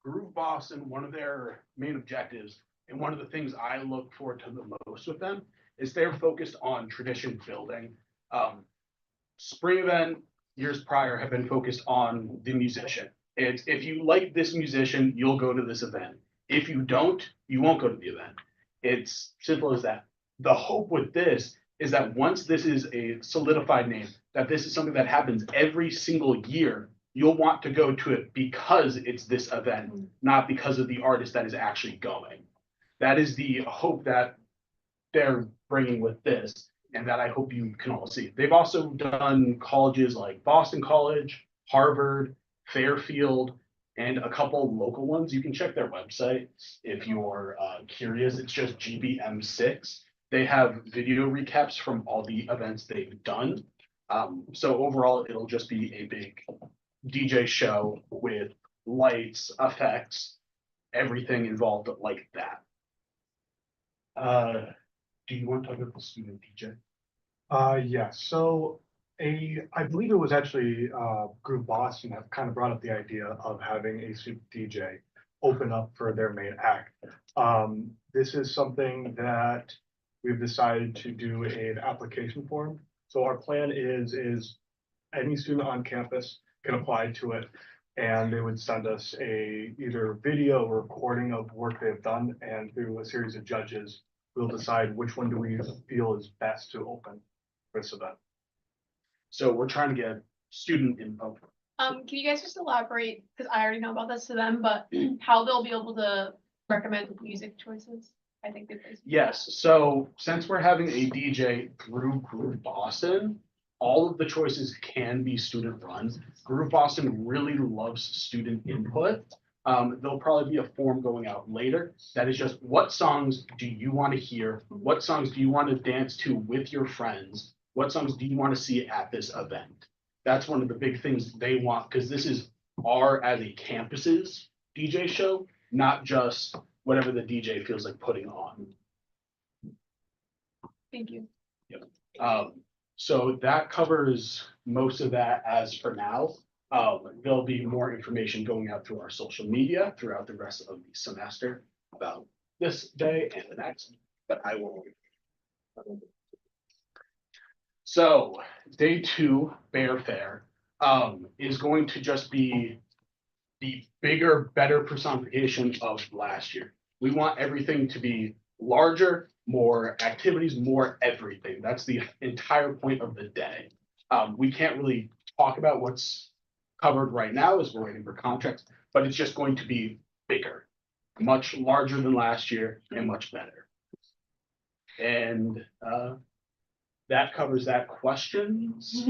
Groove Boston, one of their main objectives, and one of the things I look forward to the most with them, is they're focused on tradition building. Spring event years prior have been focused on the musician. If you like this musician, you'll go to this event. If you don't, you won't go to the event. It's simple as that. The hope with this is that once this is a solidified name, that this is something that happens every single year, you'll want to go to it because it's this event, not because of the artist that is actually going. That is the hope that they're bringing with this, and that I hope you can all see. They've also done colleges like Boston College, Harvard, Fairfield, and a couple local ones. You can check their website if you're curious. It's just GBM6. They have video recaps from all the events they've done. So overall, it'll just be a big DJ show with lights, effects, everything involved like that. Do you want to talk about the student DJ? Yeah, so I believe it was actually Group Boston that kind of brought up the idea of having a student DJ open up for their main act. This is something that we've decided to do an application form. So our plan is any student on campus can apply to it, and they would send us a either video or recording of work they've done, and through a series of judges, we'll decide which one do we feel is best to open for this event. So we're trying to get student input. Can you guys just elaborate, because I already know about this to them, but how they'll be able to recommend music choices? I think that there's. Yes, so since we're having a DJ through Group Boston, all of the choices can be student run. Group Boston really loves student input. There'll probably be a form going out later that is just what songs do you want to hear? What songs do you want to dance to with your friends? What songs do you want to see at this event? That's one of the big things they want, because this is our as a campus's DJ show, not just whatever the DJ feels like putting on. Thank you. So that covers most of that as for now. There'll be more information going out through our social media throughout the rest of the semester about this day and the next, but I won't. So day 2, Bear Fair, is going to just be the bigger, better personification of last year. We want everything to be larger, more activities, more everything. That's the entire point of the day. We can't really talk about what's covered right now as we're waiting for contracts, but it's just going to be bigger, much larger than last year and much better. And that covers that questions.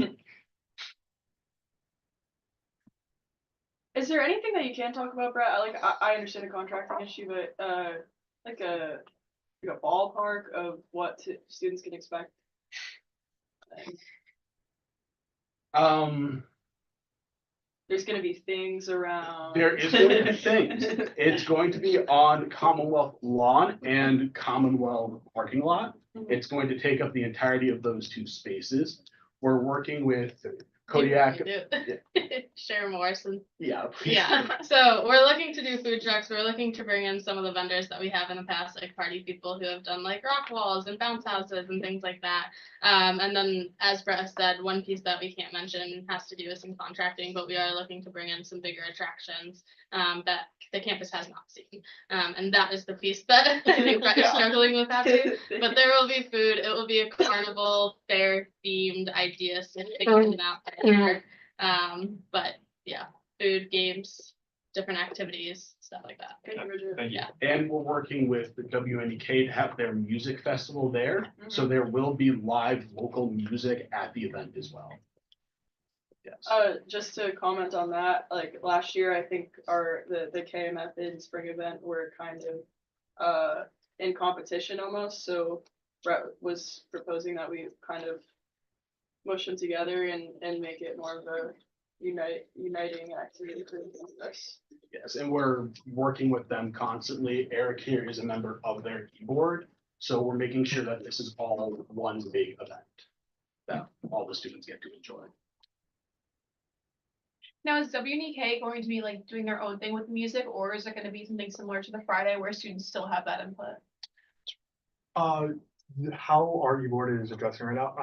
Is there anything that you can talk about, Brett? I understand the contracting issue, but like a ballpark of what students can expect? There's gonna be things around. There is going to be things. It's going to be on Commonwealth lawn and Commonwealth parking lot. It's going to take up the entirety of those 2 spaces. We're working with Kodiak. Sharon Morrison. Yeah. Yeah, so we're looking to do food trucks. We're looking to bring in some of the vendors that we have in the past, like party people who have done like rock walls and bounce houses and things like that. And then, as Brett said, one piece that we can't mention has to do with some contracting, but we are looking to bring in some bigger attractions that the campus has not seen. And that is the piece that I think Brett is struggling with that too. But there will be food. It will be a carnival fair themed idea, so figuring it out there. But yeah, food, games, different activities, stuff like that. Thank you. And we're working with the WNDK to have their music festival there. So there will be live local music at the event as well. Yes. Just to comment on that, like last year, I think the KMF in spring event were kind of in competition almost. So Brett was proposing that we kind of mush them together and make it more of a uniting activity for us. Yes, and we're working with them constantly. Eric here is a member of their board, so we're making sure that this is all one big event that all the students get to enjoy. Now, is WNEK going to be like doing their own thing with music, or is it going to be something similar to the Friday where students still have that input? How our board is addressing right now,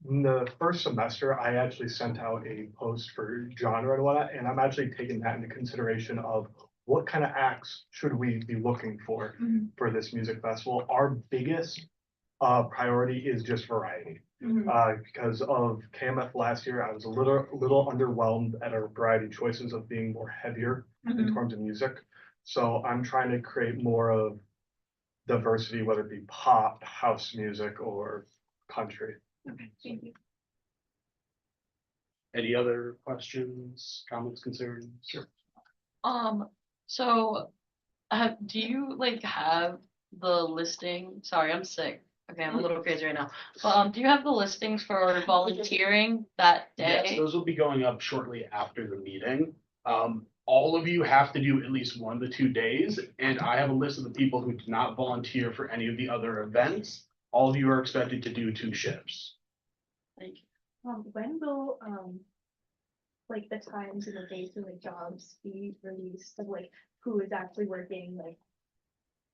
in the first semester, I actually sent out a post for genre and whatnot, and I'm actually taking that into consideration of what kind of acts should we be looking for this music festival? Our biggest priority is just variety. Because of KMF last year, I was a little underwhelmed at our variety choices of being more heavier in terms of music. So I'm trying to create more of diversity, whether it be pop, house music, or country. Okay, thank you. Any other questions, comments, concerns? Sure. So, do you like have the listing? Sorry, I'm sick. Okay, I'm a little crazy right now. Do you have the listings for volunteering that day? Yes, those will be going up shortly after the meeting. All of you have to do at least one of the 2 days, and I have a list of the people who did not volunteer for any of the other events. All of you are expected to do 2 shifts. Thank you. When will, like the times and the dates and the jobs be released of like who is actually working, like?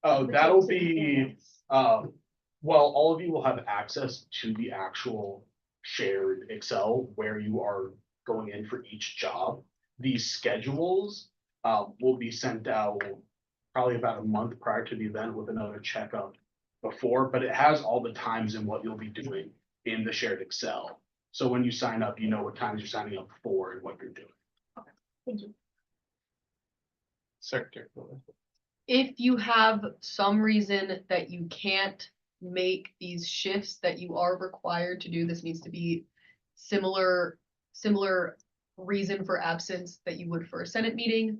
Oh, the that'll types of be, events? well, all of you will have access to the actual shared Excel where you are going in for each job. These schedules will be sent out probably about a month prior to the event with another checkup before, but it has all the times and what you'll be doing in the shared Excel. So when you sign up, you know what times you're signing up for and what you're doing. Thank you. Secretary. If you have some reason that you can't make these shifts that you are required to do, this needs to be similar reason for absence that you would for a Senate meeting,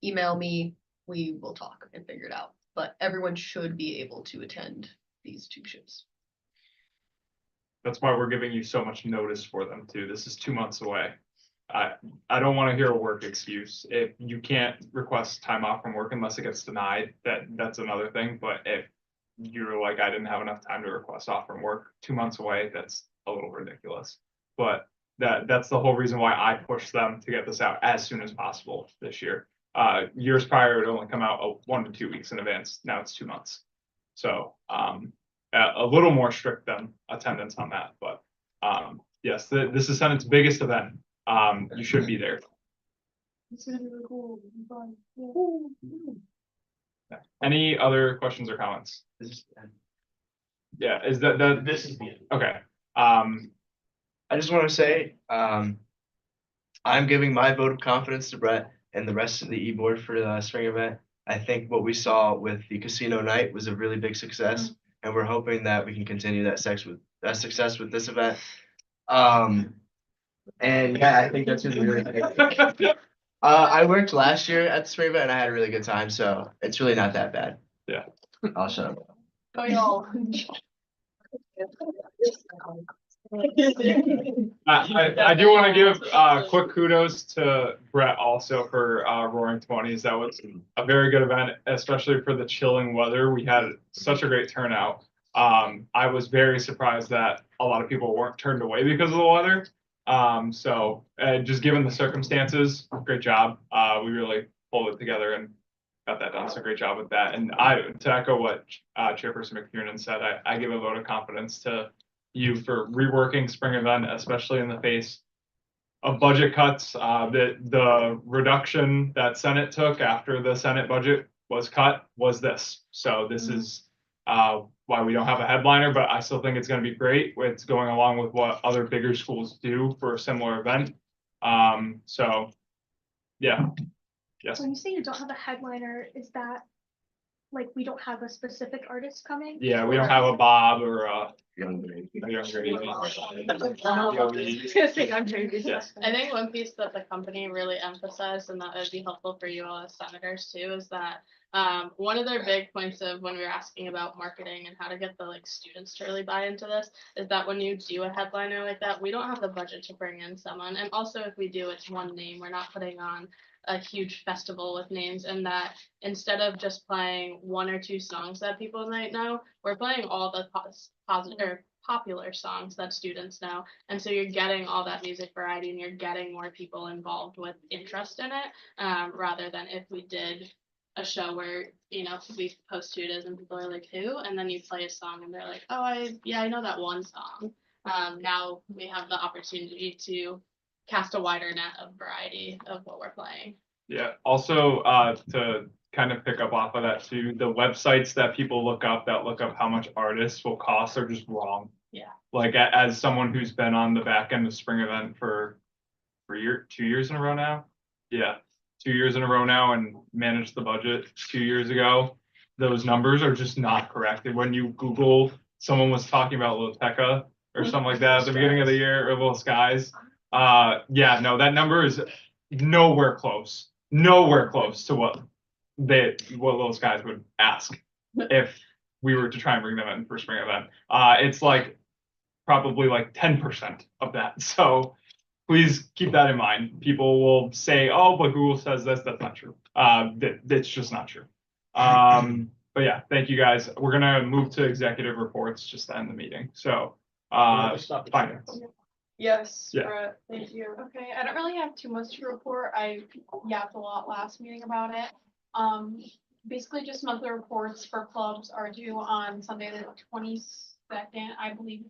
email me, we will talk and figure it out. But everyone should be able to attend these 2 shifts. That's why we're giving you so much notice for them too. This is 2 months away. I don't want to hear a work excuse. If you can't request time off from work unless it gets denied, that's another thing. But if you're like, I didn't have enough time to request off from work 2 months away, that's a little ridiculous. But that's the whole reason why I pushed them to get this out as soon as possible this year. Years prior, it would only come out 1 to 2 weeks in advance. Now it's 2 months. So a little more strict than attendance on that. But yes, this is Senate's biggest event. You should be there. It's gonna be really cool. Fun. Yeah. Any other questions or comments? Yeah, is that this is the end. Okay. I just want to say, I'm giving my vote of confidence to Brett and the rest of the e-board for the spring event. I think what we saw with the casino night was a really big success, and we're hoping that we can continue that success with this event. And yeah, I think that's gonna be really good. I worked last year at the spring event and I had a really good time, so it's really not that bad. Yeah. I'll shut up. Oh, y'all. I do want to give quick kudos to Brett also for Roaring Twenties. That was a very good event, especially for the chilling weather. We had such a great turnout. I was very surprised that a lot of people weren't turned away because of the weather. So just given the circumstances, great job. We really pulled it together and got that done. So great job with that. And to echo what Chairperson McKiernan said, I give a vote of confidence to you for reworking spring event, especially in the face of budget cuts. The reduction that Senate took after the Senate budget was cut was this. So this is why we don't have a headliner, but I still think it's going to be great. It's going along with what other bigger schools do for a similar event. So yeah. Yes. When you say you don't have a headliner, is that like we don't have a specific artist coming? Yeah, we don't have a Bob or a young baby. Yes. I think one piece that the company really emphasized and that would be helpful for you all as senators too is that one of their big points of when we were asking about marketing and how to get the students to really buy into this is that when you do a headliner like that, we don't have the budget to bring in someone. And also if we do, it's one name. We're not putting on a huge festival with names, and that instead of just playing 1 or 2 songs that people might know, we're playing all the popular songs that students know. And so you're getting all that music variety and you're getting more people involved with interest in it, rather than if we did a show where, we post who it is and people are like, who? And then you play a song and they're like, oh, I know that one song. Now we have the opportunity to cast a wider net of variety of what we're playing. Yeah, also, to kind of pick up off of that too, the websites that people look up how much artists will cost are just wrong. Yeah. Like as someone who's been on the back end of spring event for 2 years in a row now. Yeah, 2 years in a row now and managed the budget 2 years ago. Those numbers are just not correct. And when you Google, someone was talking about Loteca or something like that at the beginning of the year, or Little Skies. Yeah, no, that number is nowhere close to what Little Skies would ask if we were to try and bring them in for spring event. It's like probably like 10% of that. So please keep that in mind. People will say, oh, but Google says this. That's not true. That's just not true. But yeah, thank you guys. We're gonna move to executive reports just to end the meeting. So finance. Yes, Yeah. Brett, thank you. Okay, I don't really have too much to report. I yapped a lot last meeting about it. Basically just monthly reports for clubs are due on Sunday the 22nd, I believe.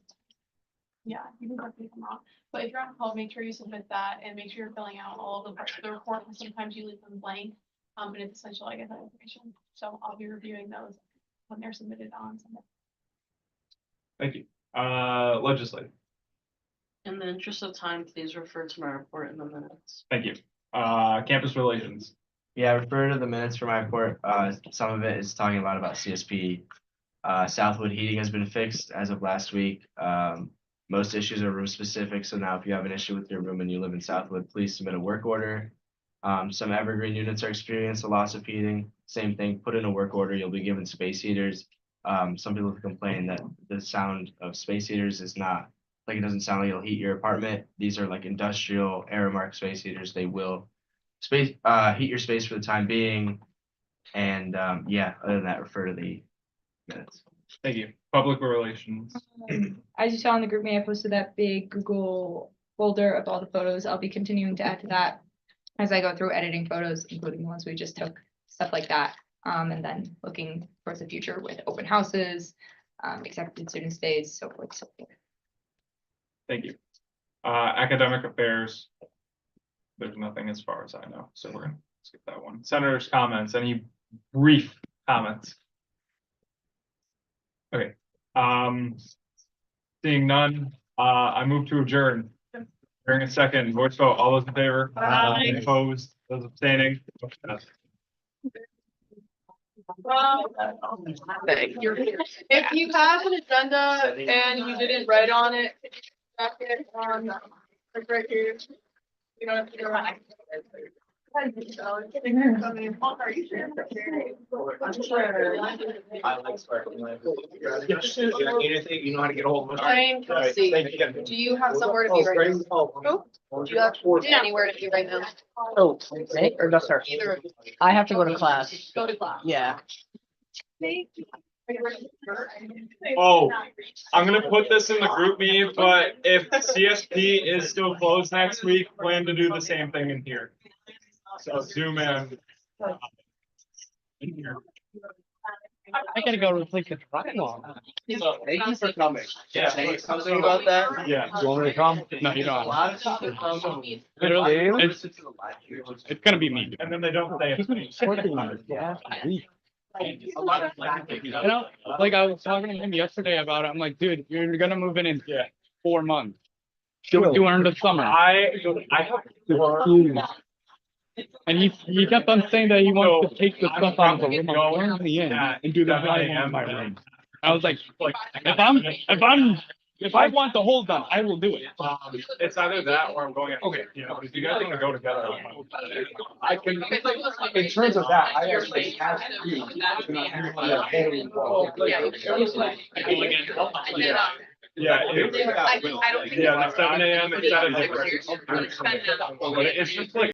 Yeah, you can correct me if I'm wrong, but if you're on a club, make sure you submit that and make sure you're filling out all of the parts of the report, and sometimes you leave them blank. But it's essential I get that information, so I'll be reviewing those when they're submitted on Sunday. Thank you. Legislative. In the interest of time, please refer to my report in the minutes. Thank you. Campus relations. Yeah, refer to the minutes for my report. Some of it is talking a lot about CSP. Southwood heating has been fixed as of last week. Most issues are room specific, so now if you have an issue with your room and you live in Southwood, please submit a work order. Some evergreen units are experiencing a loss of heating. Same thing, put in a work order, you'll be given space heaters. Some people complain that the sound of space heaters is not, like it doesn't sound like it'll heat your apartment. These are like industrial Aramark space heaters. They will heat your space for the time being. And yeah, other than that, refer to the minutes. Thank you. Public relations. As you saw in the group me, I posted that big Google folder of all the photos. I'll be continuing to add to that as I go through editing photos, including the ones we just took, stuff like that. And then looking towards the future with open houses, accepted student stays, so forth, so forth. Thank you. Academic affairs. There's nothing as far as I know, so we're gonna skip that one. Senators' comments, any brief comments? Okay, seeing none, I move to adjourn. During a second, voice vote, all those in favor? Aye. Opposed, those abstaining? Motion passes. If you have an agenda and you didn't write on it, back it on, like right here. You don't have to go around. I like sparkling wine. Anything, you know how to get a hold of us. Jane, Kelsey, do you have somewhere to be right now? Do you have anywhere to be right now? Oh, me or just her? Either of you. I have to go to class. Go to class. Yeah. Oh, I'm gonna put this in the group meeting, but if CSP is still closed next week, plan to do the same thing in here. So Zoom in. In here. I gotta go replace the drywall. Thank you for coming. Yeah. Say something about that? Yeah. You want me to come? No, you A don't. lot of stuff that comes from. Literally, it's gonna be me. And then they don't say it. Working on it. Yeah. A lot of. You know, like I was talking to him yesterday about it. I'm like, dude, you're gonna move in 4 months. Do it during the summer. I have. And he kept on saying that he wants to take the stuff out of the room. I'm going to the end and do the drywall in my room. I was like, if I want the whole done, I will do it. It's either that or I'm going. Okay, you know, if you guys want to go together. I can, in terms of that, I actually asked you. Yeah. I don't think Yeah, the 7 a.m. instead of different. But it's just like.